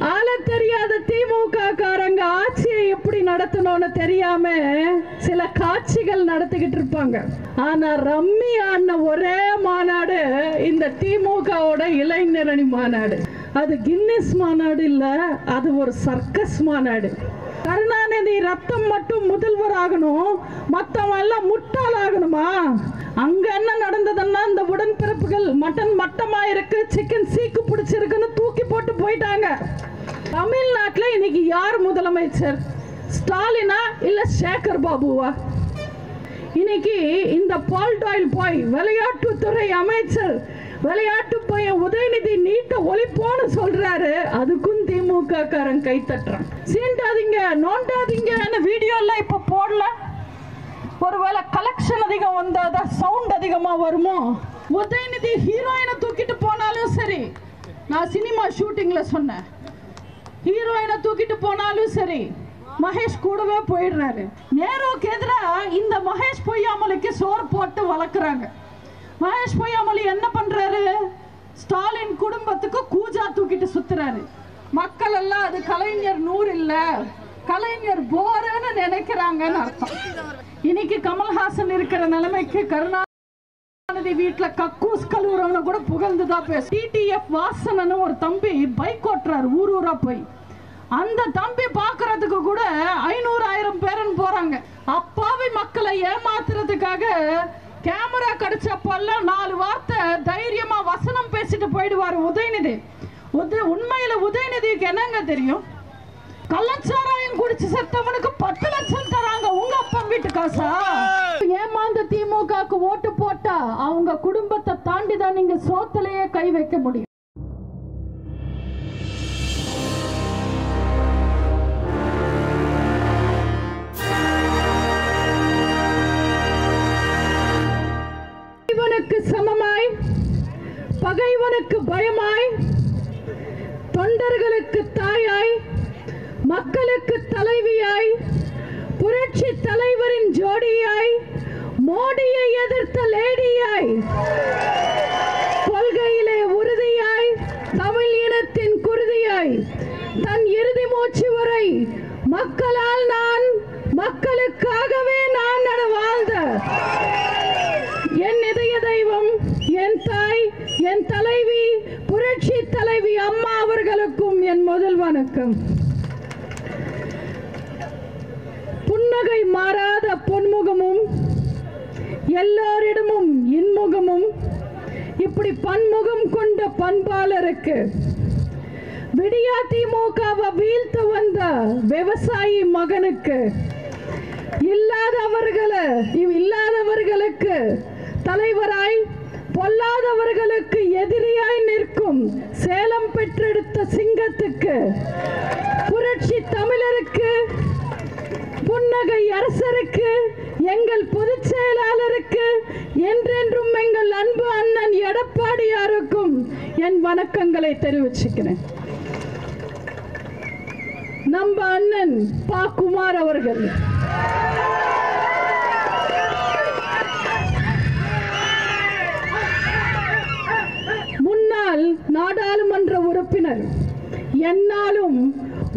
ஆள தெரியாத திமுக காரங்க ஆட்சியை எப்படி நடத்தணும்னு தெரியாம சில காட்சிகள் நடத்திக்கிட்டு இருப்பாங்க. ஆனா ரம்மி ஆன ஒரே மாநாடு இந்த திமுகவோட இளைஞரணி மாநாடு. அது கின்னஸ் மாநாடு இல்ல, அது ஒரு சர்க்கஸ் மாநாடு. கருணாநிதி ரத்தம் மட்டும் முதல்வர் ஆகணும், மத்தவன் எல்லாம் முட்டாள் ஆகணுமா? அங்க என்ன நடந்ததுன்னா இந்த உடன்பிறப்புகள் மட்டன் மட்டமா இருக்கு, சிக்கன் சீக்கு பிடிச்சிருக்குன்னு தூக்கி போட்டு போயிட்டாங்க. தமிழ்நாட்டில் இன்னைக்கு யார் முதலமைச்சர்? ஸ்டாலினா இல்ல சேகர் பாபுவா? இன்னைக்கு இந்த பால் டாயில் போய் விளையாட்டுத்துறை அமைச்சர் விளையாட்டு போய் உதயநிதி நீட்ட ஒழிப்போன்னு சொல்றாரு. அதுக்கும் திமுக காரன் கை தட்டுறான். சீண்டாதீங்க நோண்டாதீங்க வீடியோ எல்லாம் இப்ப போடல. ஒருவேளை கலெக்ஷன் அதிகம் வந்தாதான் சவுண்ட் அதிகமா வருமோ? உதயநிதி ஹீரோயினை தூக்கிட்டு போனாலும் சரி, நான் சினிமா ஷூட்டிங்ல சொன்னேன், ஹீரோயினை தூக்கிட்டு போனாலும் சரி மகேஷ் கூடவே போயிடுறாரு. நேருவுக்கு எதிராக இந்த மகேஷ் பொய்யாமலுக்கு சோறு போட்டு வளர்க்குறாங்க. மகேஷ் பொய்யாமலி என்ன பண்றாரு? ஸ்டாலின் குடும்பத்துக்கு கூஜா தூக்கிட்டு சுத்துறாரு. மக்கள் எல்லாம் அது கலைஞர் 100 இல்ல, கலைஞர் போறன்னு நினைக்கிறாங்கன்னு அர்த்தம். இன்னைக்கு கமல்ஹாசன் இருக்கிற நிலைமைக்கு கருணாநிதி வீட்டுல கக்கூஸ் கழுவுறவன கூட புகழ்ந்துதான் பேச. டிடிஎஃப் வாசனன்னு ஒரு தம்பி பைக் ஓட்டுறாரு ஊர் ஊரா போய். அந்த தம்பி பாக்குறதுக்கு கூட 500,000 பேரன் போறாங்க. அப்பாவி மக்களை ஏமாத்துறதுக்காக கேமரா கிடைச்சப்பெல்லாம் 4 வார்த்தை தைரியமா வசனம் பேசிட்டு போயிடுவாரு உதயநிதி. உண்மையில உதயநிதிக்கு என்னங்க தெரியும்? கள்ளச்சாராயம் குடிச்சு செத்தவனுக்கு 10 லட்சம் தராங்க உங்க அப்பா வீட்டு காசா? ஏமாந்த திமுகக்கு ஓட்டு போட்டா அவங்க குடும்பத்தை தாண்டிதான் நீங்க சோத்திலேயே கை வைக்க முடியும். சமமாய் பகைவனுக்கு பயமாய் தொண்டர்களுக்கு தாயாய் மக்களுக்கு தலைவியாய் புரட்சி தலைவரின் ஜோடியாய் மோடியை எதிர்த்த லேடியாய் கொள்கையிலே உறுதியாய் தமிழ் இனத்தின் குருதியாய் தன் இறுதி மூச்சு வரை மக்களால் நான் மக்களுக்காகவே நான் வாழ்ந்த என் இதய தெய்வம், என் தாய், என் தலைவி, புரட்சி தலைவி அம்மா அவர்களுக்கும் என் முதல் வணக்கம். புன்னகை மாறாத பொன்முகமும் எல்லாரிடமும் இன்முகமும் இப்படி பன்முகம் கொண்ட பண்பாளருக்கு விடியா திமுகவை வீழ்த்த வந்த விவசாயி மகனுக்கு இல்லாதவர்களுக்கு தலைவராய் பொல்லாதவர்களுக்கு எதிரியாய் நிற்கும் சேலம் பெற்றெடுத்த சிங்கத்துக்கு புரட்சி தமிழருக்கு புன்னகை அரசருக்கு எங்கள் பொதுச் செயலாளருக்கு என்றென்றும் எங்கள் அன்பு அண்ணன் எடப்பாடியாருக்கும் என் வணக்கங்களை தெரிவிச்சுக்கிறேன். நம்ம அண்ணன் பா. குமார் அவர்கள் முன்னாள் நாடாளுமன்ற உறுப்பினர், என்னாலும்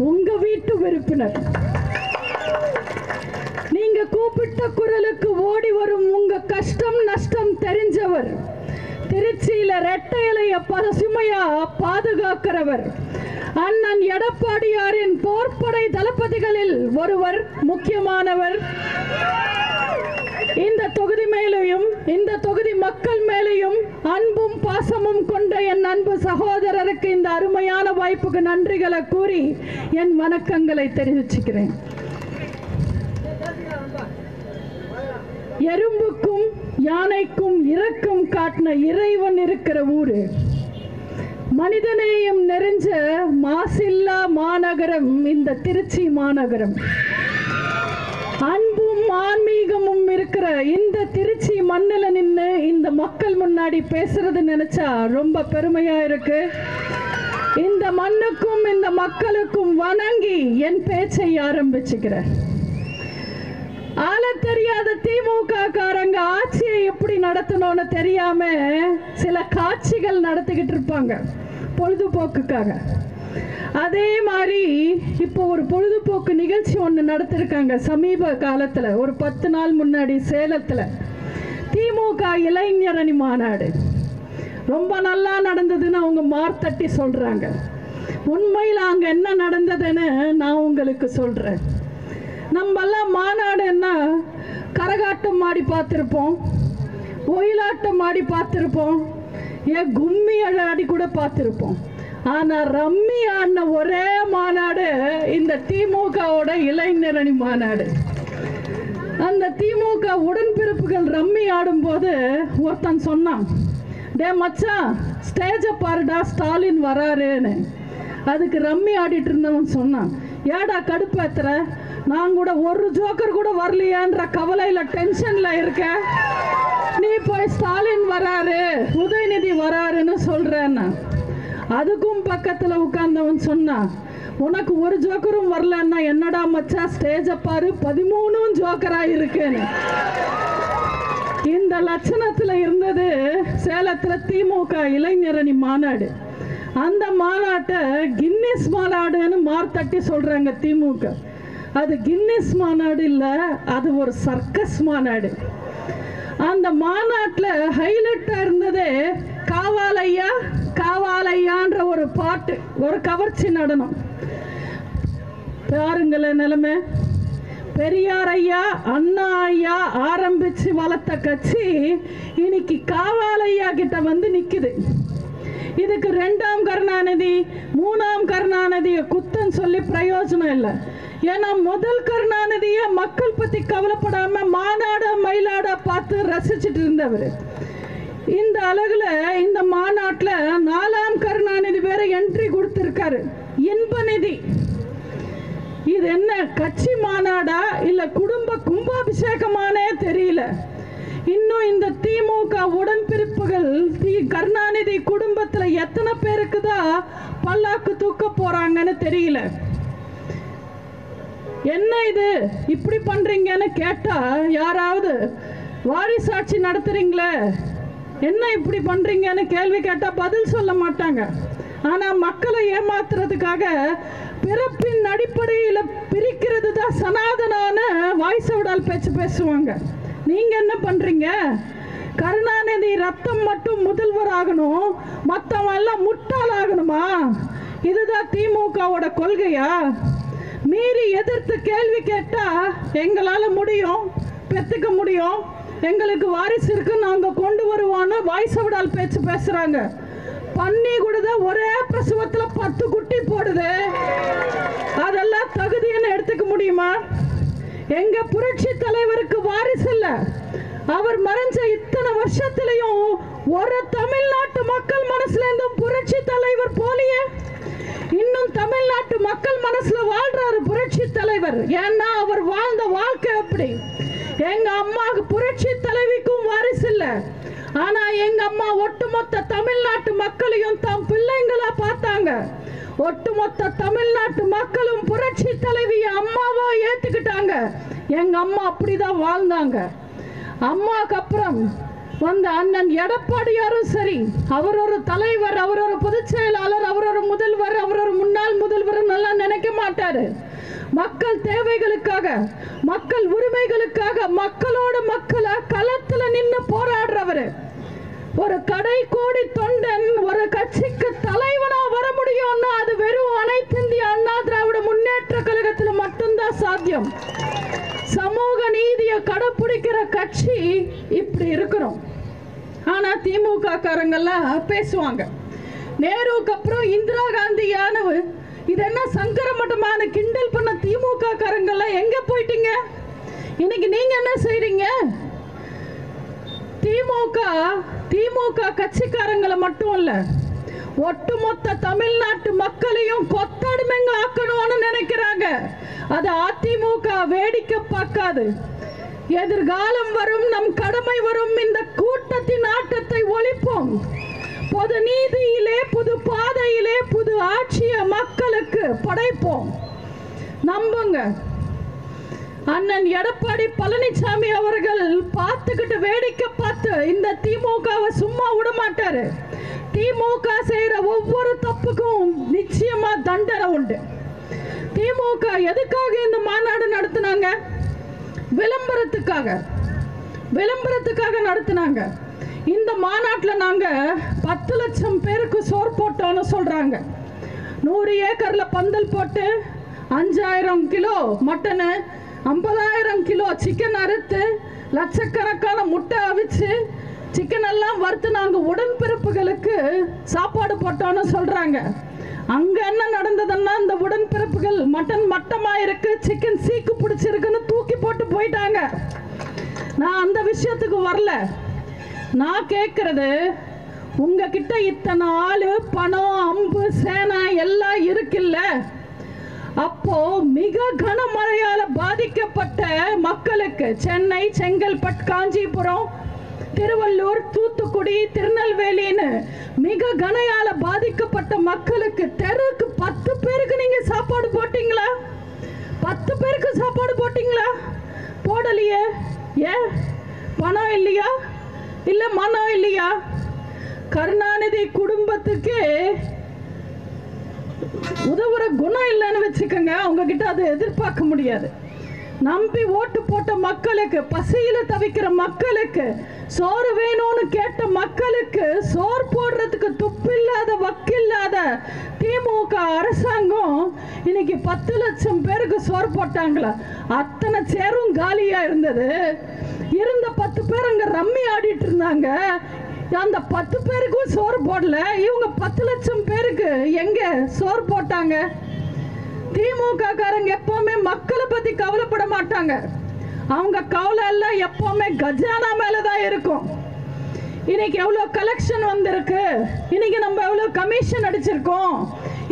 உங்க வீட்டு உறுப்பினர். நீங்க கூப்பிட்ட குரலுக்கு ஓடி வரும் உங்க கஷ்டம் நஷ்டம் தெரிஞ்சவர். திருச்சியில ரெட்டை இலைய பசுமையா பாதுகாக்கிறவர். அண்ணன் எடப்பாடியாரின் போர்ப்படை தளபதிகளில் ஒருவர், முக்கியமானவர். இந்த தொகுதி மேலையும் இந்த தொகுதி மக்கள் மேலையும் அன்பும் பாசமும் கொண்ட என் அன்பு சகோதரருக்கு இந்த அருமையான வாய்ப்புக்கு நன்றிகளை கூறி என் வணக்கங்களை தெரிவிச்சுக்கிறேன். எறும்புக்கும் யானைக்கும் இரக்கம் காட்டின இறைவன் இருக்கிற ஊரு, மனிதநேயம் நிறைஞ்ச மாசில்லா மாநகரம் இந்த திருச்சி மாநகரம். அன்பும் ஆன்மீகமும் இருக்கிற இந்த திருச்சி மண்ணில் நின்று இந்த மக்கள் முன்னாடி பேசுறது நினைச்சா ரொம்ப பெருமையா இருக்கு. இந்த மண்ணுக்கும் இந்த மக்களுக்கும் வணங்கி என் பேச்சை ஆரம்பிச்சுக்கிறேன். ஆள தெரியாத திமுக காரங்க ஆட்சியை எப்படி நடத்தணும்னு தெரியாம சில காட்சிகள் நடத்திக்கிட்டு இருப்பாங்க பொழுதுபோக்குக்காக. அதே மாதிரி இப்போ ஒரு பொழுதுபோக்கு நிகழ்ச்சி ஒன்று நடத்திருக்காங்க சமீப காலத்தில், ஒரு 10 நாள் முன்னாடி சேலத்தில் திமுக இளைஞரணி மாநாடு. ரொம்ப நல்லா நடந்ததுன்னு அவங்க மார்த்தட்டி சொல்கிறாங்க. உண்மையில் அங்கே என்ன நடந்ததுன்னு நான் உங்களுக்கு சொல்கிறேன். நம்மெல்லாம் மாநாடுன்னா கரகாட்டம் ஆடி பார்த்துருப்போம், ஒயிலாட்டம் ஆடி பார்த்துருப்போம், ஏன் கும்மி ஆடி கூட பார்த்துருப்போம். ஆனால் ரம்மி ஆடின ஒரே மாநாடு இந்த திமுகவோட இளைஞரணி மாநாடு. அந்த திமுக உடன்பிறப்புகள் ரம்மி ஆடும்போது ஒருத்தன் சொன்னான், டே மச்சான் ஸ்டேஜை பாருடா ஸ்டாலின் வராருன்னு. அதுக்கு ரம்மி ஆடிட்டு இருந்தவன் சொன்னான், ஏடா கடுப்பேத்துற, நான் கூட ஒரு ஜோக்கர் கூட வரலையான்ற கவலையில் டென்ஷனில் இருக்க, நீ போய் ஸ்டாலின் வராரு உதயநிதி வராருன்னு சொல்கிறேன்னா. அதுக்கும் பக்கத்தில் உட்கார்ந்தவன் சொன்னான், உனக்கு ஒரு ஜோக்கரும் வரலன்னா என்னடா மச்சா ஸ்டேஜை பாரு 13 ஜோக்கராக இருக்குன்னு. இந்த லட்சணத்தில் இருந்தது சேலத்தில் திமுக இளைஞரணி மாநாடு. அந்த மாநாட்டை கின்னிஸ் மாநாடுன்னு மார்த்தட்டி சொல்கிறாங்க திமுக. அது கின்னிஸ் மாநாடு இல்லை, அது ஒரு சர்க்கஸ் மாநாடு. அந்த மாநாட்டில் ஹைலைட்டாக இருந்தது காவாலையா காவாலையான்ற ஒரு பாட்டு, ஒரு கவர்ச்சி நடனம். பாருங்களேன் நிலைமை. பெரியார் ஐயா அண்ணா ஐயா ஆரம்பிச்சு வளர்த்த கட்சி இன்னைக்கு காவாலையா கிட்ட வந்து நிக்குது. இதுக்கு 2ஆம் கருணாநிதி 3ஆம் கருணாநிதியை குத்தம் சொல்லி பிரயோஜனம் இல்லை. ஏன்னா முதல் கருணாநிதியை மக்கள் பத்தி கவலைப்படாம மாநாட மயிலாட பார்த்து ரசிச்சுட்டு இருந்தவர். இந்த அழகுல இந்த மாநாட்டில் 4ஆம் கருணாநிதி வேற என்ட்ரி கொடுத்திருக்காரு, இன்பநிதி. இது என்ன கட்சி மாநாடா இல்ல குடும்ப கும்பாபிஷேகமானே தெரியல. இன்னும் இந்த திமுக உடன்பிறப்புகள் கருணாநிதி குடும்பத்துல எத்தனை பேருக்கு தான் பல்லாக்கு தூக்க போறாங்கன்னு தெரியல. என்ன இது இப்படி பண்றீங்கன்னு கேட்டா, யாராவது வாரிசாட்சி நடத்துறீங்களே என்ன இப்படி பண்றீங்கன்னு கேள்வி கேட்டா பதில் சொல்ல மாட்டாங்க. ஆனா மக்களை ஏமாத்துறதுக்காக பிறப்பின் அடிப்படையில் பிரிக்கிறது தான் சனாதனான வாய்ஸ் விடால் பேச்சு பேசுவாங்க. நீங்க என்ன பண்றீங்க? கருணாநிதி ரத்தம் மட்டும் முதல்வர் ஆகணும், மற்றவன் எல்லாம் முட்டாள் ஆகணுமா? இதுதான் திமுகவோட கொள்கையா? மீறி எதிர்த்து கேள்வி கேட்டா எங்களால முடியும், பெத்துக்க முடியும், எங்களுக்கு வாரிசு இருக்கு, நாங்க கொண்டு வருவோன்னு வாய்ஸ் விடால் பேச்சு பேசுறாங்க. பன்னி கூட ஒரே பிரசவத்துல 10 குட்டி போடுது. அதெல்லாம் தகுதின்னு எடுத்துக்க முடியுமா? எங்க புரட்சி தலைவருக்கு வாரிசு இல்ல. அவர் மறைஞ்ச இத்தனை வருஷத்திலையும் ஒரு தமிழ்நாட்டு மக்கள் மனசுல இருந்தும் புரட்சி தலைவர் போலியே. இன்னும் தமிழ்நாட்டு மக்கள் மனசுல வாழ்றாரு புரட்சி தலைவர். ஏன்னா அவர் வாழ்ந்த வாழ்க்கை அப்படி. எங்க அம்மாவுக்கு புரட்சி தலைவிக்கும் வாரிசு இல்ல. ஆனா எங்க அம்மா ஒட்டுமொத்த தமிழ்நாட்டு மக்களையும் தாம் பிள்ளைங்களா பார்த்தாங்க. ஒட்டுமொத்த தமிழ்நாட்டு மக்களும் புரட்சி தலைவிய அம்மாவா ஏத்துக்கிட்டாங்க. எங்க அம்மா அப்படிதான் வாழ்ந்தாங்க. அம்மாக்கு அப்புறம் வந்த அண்ணன் எடப்பாடியாரும் சரி, அவர் ஒரு தலைவர், அவர் ஒரு பொதுச் செயலாளர், அவர் ஒரு முதல்வர், அவர் ஒரு முன்னாள் முதல்வர் நல்லா நினைக்க மாட்டாரு. மக்கள் தேவைகளுக்காக, மக்கள் உரிமைகளுக்காக, மக்களோட மக்களா களத்துல நின்று போராடுறவர். ஒரு கடைக்கோடி தொண்டன் ஒரு கட்சிக்கு தலைவனா வர முடியும்னா அது வெறும் அனைத்து இந்திய அண்ணா திராவிட முன்னேற்ற கழகத்தில் மட்டும்தான் சாத்தியம். சமூக நீதியை கடைபிடிக்கிற கட்சி இப்படி இருக்கிறோம். ஆனா திமுக காரங்கெல்லாம் பேசுவாங்க, நேருவுக்கு அப்புறம் இந்திரா காந்தியானவர், இது என்ன சங்கரமட்டமான கிண்டல் பண்ண திமுக காரங்கெல்லாம் எங்க போயிட்டீங்க? இன்னைக்கு நீங்க என்ன செய்றீங்க? திமுக கட்சிக்காரங்களை மட்டும் இல்ல, ஒட்டுமொத்த தமிழ்நாட்டு மக்களையும் கொத்தடிமைங்க ஆக்கணும்னு நினைக்கிறாங்க. அது அதிமுக வேடிக்கை பார்க்காது. எதிர்காலம் வரும், நம் கடமை வரும். இந்த கூட்டத்தின் ஆட்டத்தை ஒழிப்போம். பொது நீதியிலே, புது பாதையிலே, புது ஆட்சியை மக்களுக்கு படைப்போம். நம்புங்க. அண்ணன் எடப்பாடி பழனிசாமி அவர்கள் பார்த்துக்கிட்டு வேடிக்கை பார்த்து இந்த திமுகவை சும்மா விட மாட்டாரு. திமுக செய்யற ஒவ்வொரு தப்புக்கும் நிச்சயமா தண்டனை உண்டு. திமுக எதுக்காக இந்த மாநாடு நடத்தினாங்க? விளம்பரத்துக்காக நடத்தினாங்க. இந்த மாநாட்டில் நாங்க 10 லட்சம் பேருக்கு சோறு போட்டோம்னு சொல்றாங்க. 100 ஏக்கர்ல பந்தல் போட்டு 5000 கிலோ மட்டனு, 50,000 கிலோ சிக்கன் அறுத்து, லட்சக்கணக்கான முட்டை அவிச்சு, சிக்கன் எல்லாம் வறுத்து நாங்க உடன்பிறப்புகளுக்கு சாப்பாடு போட்டோம்னு சொல்றாங்க. அங்க என்ன நடந்ததுன்னா, அந்த உடன்பிறப்புகள் மட்டன் மட்டமா இருக்கு, சிக்கன் சீக்கு பிடிச்சிருக்குன்னு தூக்கி போட்டு போயிட்டாங்க. நான் அந்த விஷயத்துக்கு வரல. நான் கேட்கறது, உங்ககிட்ட இத்தனை ஆளு, பணம், அம்பு, சேனை எல்லாம் இருக்குல்ல, அப்போ மிக கனமழையால பாதிக்கப்பட்ட மக்களுக்கு சென்னை, செங்கல்பட்டு, காஞ்சிபுரம், திருவள்ளூர், தூத்துக்குடி, திருநெல்வேலின்னு மிக கனையால பாதிக்கப்பட்ட மக்களுக்கு தெருக்கு 10 பேருக்கு நீங்க சாப்பாடு போட்டீங்களா? 10 பேருக்கு சாப்பாடு போட்டீங்களா? போடலையே. ஏன்? பணம் இல்லையா? இல்ல மனம் இல்லையா? கருணாநிதி குடும்பத்துக்கு உதவுற குணம் இல்லைன்னு வச்சுக்கோங்க, அவங்க கிட்ட அதை எதிர்பார்க்க முடியாது. நம்பி ஓட்டு போட்ட மக்களுக்கு, பசியில தவிக்கிற மக்களுக்கு, சோறு வேணும்னு கேட்ட மக்களுக்கு சோறு போடுறதுக்கு துப்பில்லாத வக்கில்லாத திமுக அரசாங்கம் இன்னைக்கு 10 லட்சம் பேருக்கு சோறு போட்டாங்களா? அத்தனை சேரும் காலியா இருந்தது. இருந்த 10 பேர் அங்க ரம்மி ஆடிட்டு இருந்தாங்க. அந்த 10 பேருக்கும் சோறு போடல. இவங்க 10 லட்சம் பேருக்கு எங்க சோறு போட்டாங்க? திமுக காரங்க எப்பவுமே மக்களை பத்தி கவலைப்பட மாட்டாங்க. அவங்க கவலை எல்லாம் எப்பவுமே கஜானா மேலதான் இருக்கும். இன்னைக்கு எவ்வளவு கலெக்ஷன் வந்திருக்கு, இன்னைக்கு நம்ம எவ்வளவு கமிஷன் அடிச்சிருக்கோம்,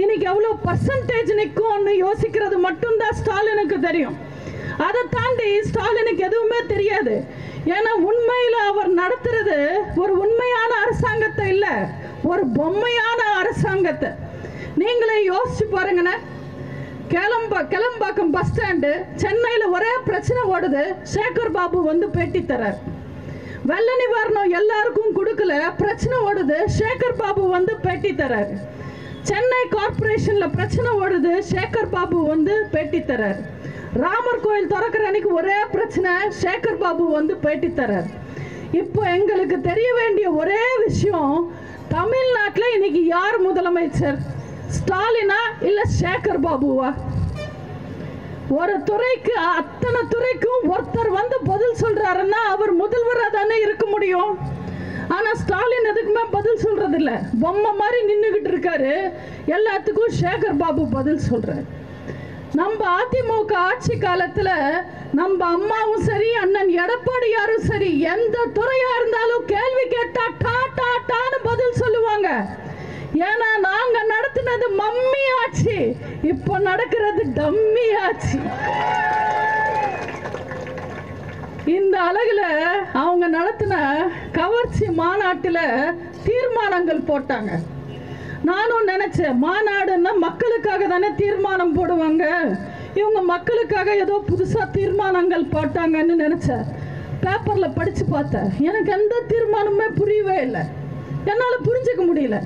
இன்னைக்கு எவ்வளவு பர்சன்டேஜ் நிற்கும்னு யோசிக்கிறது மட்டும்தான் ஸ்டாலினுக்கு தெரியும். அதை தாண்டி ஸ்டாலினுக்கு எதுவுமே தெரியாது. ஏன்னா உண்மையில அவர் நடத்துறது ஒரு உண்மையான அரசாங்கத்தை இல்ல, ஒரு பொம்மையான அரசாங்கத்தை. நீங்களே யோசிச்சு பாருங்கண்ணே. கிளம்பாக்கம் பஸ் ஸ்டாண்டு சென்னையில ஒரே பிரச்சனை ஓடுது. சேகர் பாபு வந்து பேட்டி தரார். வெள்ள நிவாரணம் எல்லாருக்கும் கொடுக்கல, பிரச்சனை ஓடுது. சேகர் பாபு வந்து பேட்டி தரார். சென்னை கார்பரேஷன்ல பிரச்சனை ஓடுது. சேகர் பாபு வந்து பேட்டி தரார். ராமர் கோயில் திறக்கிற அன்னைக்கு ஒரே பிரச்சனை, சேகர் பாபு வந்து பேட்டி தரார். இப்போ எங்களுக்கு தெரிய வேண்டிய ஒரே விஷயம், தமிழ்நாட்டில் இன்னைக்கு யார் முதலமைச்சர்? ஸ்டாலினா இல்ல சேகர் பாபுவா? ஒரு துறைக்கு, அத்தனை துறைக்கும் ஒருத்தர் வந்து பதில் சொல்றாருன்னா அவர் முதல்வரா தானே இருக்க முடியும். ஆனா ஸ்டாலின் எதுக்குமே பதில் சொல்றது இல்ல, பொம்மை மாதிரி நின்னுகிட்டு இருக்காரு. எல்லாத்துக்கும் சேகர் பாபு பதில் சொல்றாரு. நம்ம அதிமுக ஆட்சி காலத்துல நம்ம அம்மாவும் சரி, அண்ணன் எடப்பாடியாரும் சரி, எந்த துறையா இருந்தாலும் கேள்வி கேட்டா டா டா டான்னு பதில் சொல்லுவாங்க. ஏன்னா நாங்க நடத்தினது மம்மி ஆட்சி, இப்ப நடக்கிறது டம்மி ஆட்சி. இந்த அழகுல அவங்க நடத்தின கவர்ச்சி மாநாட்டுல தீர்மானங்கள் போட்டாங்க. நானும் நினைச்சேன், மாநாடுன்னா மக்களுக்காக தானே தீர்மானம் போடுவாங்க, இவங்க மக்களுக்காக ஏதோ புதுசா தீர்மானங்கள் போட்டாங்கன்னு நினைச்சேன். பேப்பர்ல படிச்சு பார்த்தேன், எனக்கு எந்த தீர்மானமே புரியவே இல்லை, என்னால புரிஞ்சுக்க முடியல.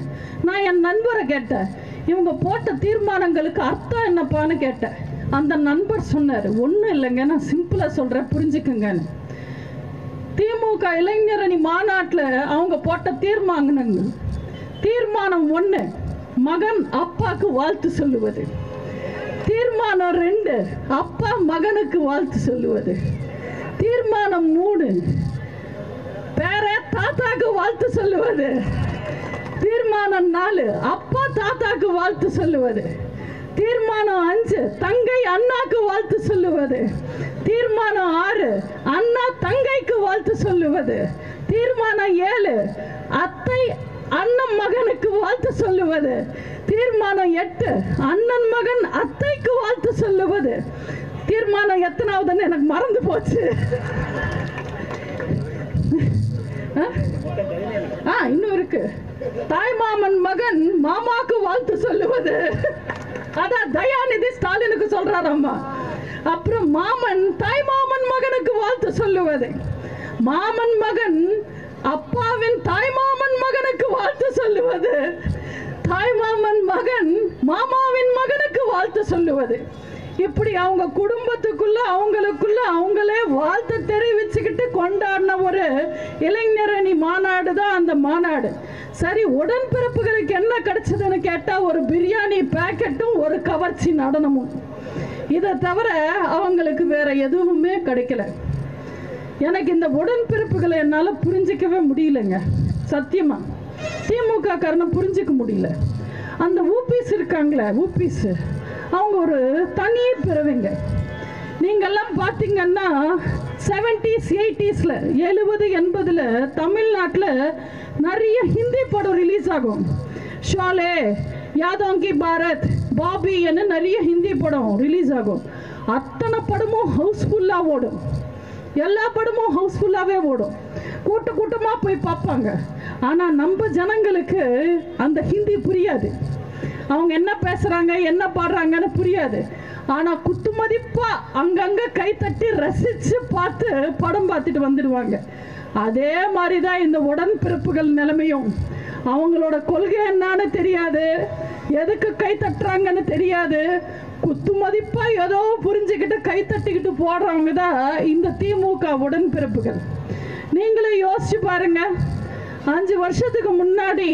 நான் என் நண்பரை கேட்டேன், இவங்க போட்ட தீர்மானங்களுக்கு அர்த்தம் என்னப்பான்னு கேட்டேன். அந்த நண்பர் சொன்னார், ஒன்றும் இல்லைங்க, நான் சிம்பிளா சொல்றேன், புரிஞ்சுக்குங்கன்னு. திமுக இளைஞரணி மாநாட்டில் அவங்க போட்ட தீர்மானம் 1, மகன் அப்பாக்கு வாழ்த்து சொல்லுவது. தீர்மானம் 2, அப்பா மகனுக்கு வாழ்த்து சொல்லுவது. தீர்மானம் 3, பேர தாத்தாக்கு வாழ்த்து சொல்லுவது. தீர்மானம் 4, அப்பா தாத்தாக்கு வாழ்த்து சொல்லுவது. தீர்மானம் 5, தங்கை அண்ணாக்கு வாழ்த்து சொல்லுவது. தீர்மானம் 6, அண்ணா தங்கைக்கு வாழ்த்து சொல்லுவது. தீர்மானம் 7, அத்தை அண்ணன் மகனுக்கு வாழ்த்து சொல்லுவது. தீர்மானம் 8, அண்ணன் மகன் அத்தைக்கு வாழ்த்து சொல்லுவது. தீர்மானம் எத்தனாவதுன்னு எனக்கு மறந்து போச்சு. இன்னும் இருக்கு, தாய்மாமன் மகன் மாமாக்கு வாழ்த்து சொல்லுவது. அதான் தயாநிதி ஸ்டாலினுக்கு சொல்றாராமா. அப்புறம் மாமன் தாய்மாமன் மகனுக்கு வாழ்த்து சொல்லுவது. மாமன் மகன் அப்பாவின் தாய்மாமன் மகனுக்கு வாழ்த்து சொல்லுவது, தாய்மாமன் மகன் மாமாவின் மகனுக்கு வாழ்த்து சொல்லுவது, இப்படி அவங்க குடும்பத்துக்குள்ள அவங்களுக்குள்ள அவங்களே வாழ்த்து தெரிவிச்சுக்கிட்டு கொண்டாடின ஒரு இளைஞரணி மாநாடு தான் அந்த மாநாடு. சரி, உடன்பிறப்புகளுக்கு என்ன கிடைச்சதுன்னு கேட்டா ஒரு பிரியாணி பேக்கெட்டும் ஒரு கவர்ச்சி நடனமும். இதை தவிர அவங்களுக்கு வேற எதுவுமே கிடைக்கல. எனக்கு இந்த உடன்பிறப்புகளை என்னால் புரிஞ்சிக்கவே முடியலங்க, சத்தியமா. திமுக காரணம் புரிஞ்சிக்க முடியல. அந்த ஊபிஸ் இருக்காங்களே, ஊபிஸ் அவங்க ஒரு தனி பிறவிங்க. நீங்கள்லாம் பார்த்தீங்கன்னா 70s 80s 70 80 தமிழ்நாட்டில் நிறைய ஹிந்தி படம் ரிலீஸ் ஆகும். ஷாலே, யாதோங்கி பாரத், பாபி என்ன நிறைய ஹிந்தி படம் ரிலீஸ் ஆகும். அத்தனை படமும் ஹவுஸ்ஃபுல்லாக ஓடும். எல்லா படமும் ஹவுஸ்ஃபுல்லாகவே ஓடும். கூட்டமாக போய் பார்ப்பாங்க. ஆனால் நம்ம ஜனங்களுக்கு அந்த ஹிந்தி புரியாது. அவங்க என்ன பேசுகிறாங்க என்ன பாடுறாங்கன்னு புரியாது. ஆனால் குத்துமதிப்பா அங்கங்கே கைத்தட்டி ரசித்து பார்த்து படம் பார்த்துட்டு வந்துடுவாங்க. அதே மாதிரி தான் இந்த உடன்பிறப்புகள் நிலைமையும். அவங்களோட கொள்கை என்னன்னு தெரியாது, எதுக்கு கை தட்டுறாங்கன்னு தெரியாது. குத்துமதிப்பா ஏதோ புரிஞ்சுக்கிட்டு கை தட்டிக்கிட்டு போடுறவங்க தான் இந்த திமுக உடன்பிறப்புகள். நீங்களே யோசிச்சு பாருங்க. 5 வருஷத்துக்கு முன்னாடி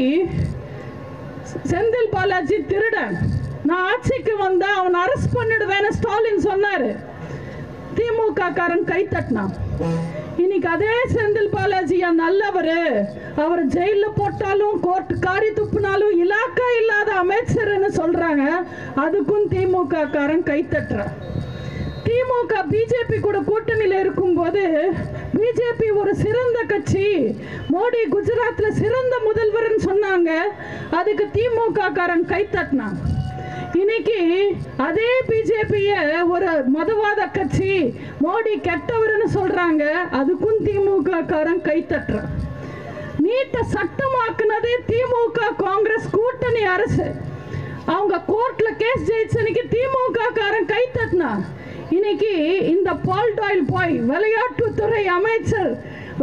செந்தில் பாலாஜி திருடன், நான் ஆட்சிக்கு வந்தா அவன் அரெஸ்ட் பண்ணிடுவேன்னு ஸ்டாலின் சொன்னாரு. திமுக காரன் கை தட்டினான். இன்னைக்கு அதே செந்தில் பாலாஜியா நல்லவர், அவர் ஜெயில போட்டாலும் கோர்ட் காரி துப்புனாலும் இலாக்கா இல்லாத அமைச்சர்னு சொல்றாங்க. அதுக்கும் திமுக காரன் கை தட்டுற. திமுக பிஜேபி கூட கூட்டணியில் இருக்கும்போது பிஜேபி ஒரு சிறந்த கட்சி, மோடி குஜராத்ல சிறந்த முதல்வர்னு சொன்னாங்க. அதுக்கு திமுக காரன் கை தட்டினான். இன்னைக்கு அதே பிஜேபிய ஒரு மதவாத கட்சி, மோடி கெட்டவர்னு சொல்றாங்க. அதுக்கும் திமுக காரன் கை தட்டுறான். நீட்ட சட்டமாக்குனதே திமுக காங்கிரஸ் கூட்டணி அரசு. அவங்க கோர்ட்ல கேஸ் ஜெயிச்சனைக்கு திமுக காரன் கை தட்டினா. இன்னைக்கு இந்த பால் டாயில் பாய் விளையாட்டுத்துறை அமைச்சர்,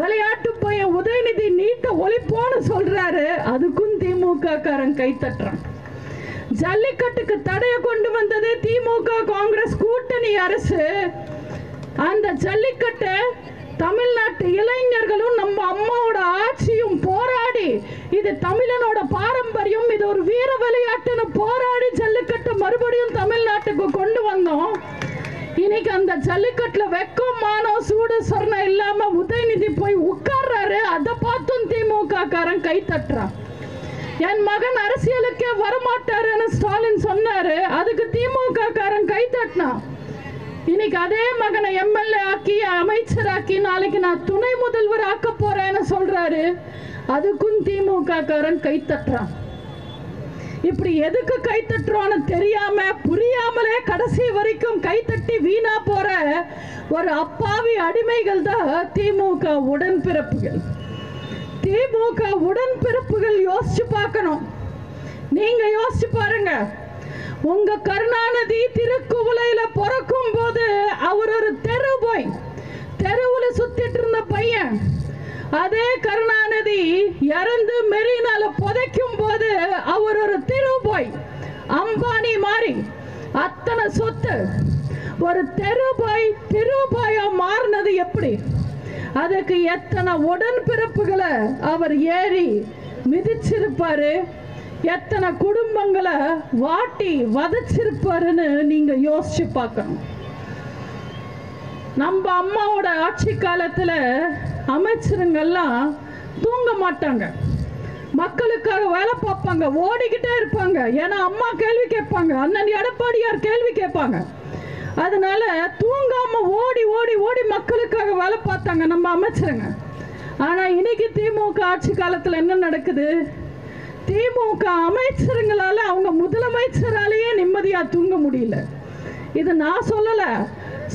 விளையாட்டு பையன் உதயநிதி நீட்ட ஒழிப்போன்னு சொல்றாரு. அதுக்கும் திமுக காரன் கை தட்டுறான். ஜல்லிக்கட்டுக்கு தடையை கொண்டு வந்தது திமுக காங்கிரஸ் கூட்டணி அரசு. அந்த ஜல்லிக்கட்டு தமிழ்நாட்டு இளைஞர்களும் நம்ம அம்மாவோட ஆட்சியும் போராடி, இது தமிழனோட பாரம்பரியம், இது ஒரு வீர விளையாட்டுன்னு போராடி ஜல்லிக்கட்டு மறுபடியும் தமிழ்நாட்டுக்கு கொண்டு வந்தோம். இன்னைக்கு அந்த ஜல்லிக்கட்டுல வெக்கம் மானம் சூடு சொர்ணம் இல்லாம உதயநிதி போய் உட்கார்றாரு. அதை பார்த்தும் திமுக காரன் கை தட்டுறான். என் மகன் அரசியலுக்கே வரமாட்டாருன்னு ஸ்டாலின் சொன்னாரு. அதுக்கு திமுக காரன் கை தட்டினான். இன்னைக்கு அதே மகனை எம்எல்ஏ ஆக்கி அமைச்சராக்கி நாளைக்கு நான் துணை முதல்வர் ஆக்க போறேன்னு சொல்றாரு. அதுக்கும் திமுக காரன் கை தட்டுறான். இப்படி எதுக்கு கை தட்டுறோன்னு தெரியாம புரியாமலே கடைசி வரைக்கும் கை தட்டி வீணா போற ஒரு அப்பாவி அடிமைகள் தான் திமுக உடன்பிறப்புகள். திமுக உடன்பிறப்புகள் யோசிச்சு பார்க்கணும். நீங்க யோசிச்சு பாருங்க. உங்க கருணாநிதி திருக்குவளையில பிறக்கும் போது அவர் ஒரு தெரு போய் தெருவுல சுத்திட்டு இருந்த பையன். அதே கருணாநிதி இறந்து மெரினால புதைக்கும் போது அவர் ஒரு திருபாய், அம்பானி மாறி அத்தனை சொத்து. ஒரு திருபாயா மாறினது எப்படி? அதுக்கு எத்தனை உடன்பிறப்புகளை அவர் ஏறி மிதிச்சிருப்பாரு, எத்தனை குடும்பங்களை வாட்டி வதச்சிருப்பாருன்னு நீங்க யோசிச்சு பார்க்கணும். நம்ம அம்மாவோட ஆட்சி காலத்துல அமைச்சருங்கெல்லாம் தூங்க மாட்டாங்க, மக்களுக்காக வேலை பார்ப்பாங்க, ஓடிக்கிட்டே இருப்பாங்க. ஏன்னா அம்மா கேள்வி கேட்பாங்க, அண்ணன் எடப்பாடியார் கேள்வி கேட்பாங்க. அதனால தூங்காம ஓடி ஓடி ஓடி மக்களுக்காக வேலை பார்த்தாங்க நம்ம அமைச்சருங்க. ஆனா இன்னைக்கு திமுக ஆட்சி காலத்துல என்ன நடக்குது? திமுக அமைச்சருங்களால அவங்க முதலமைச்சராலேயே நிம்மதியா தூங்க முடியல. இது நான் சொல்லல,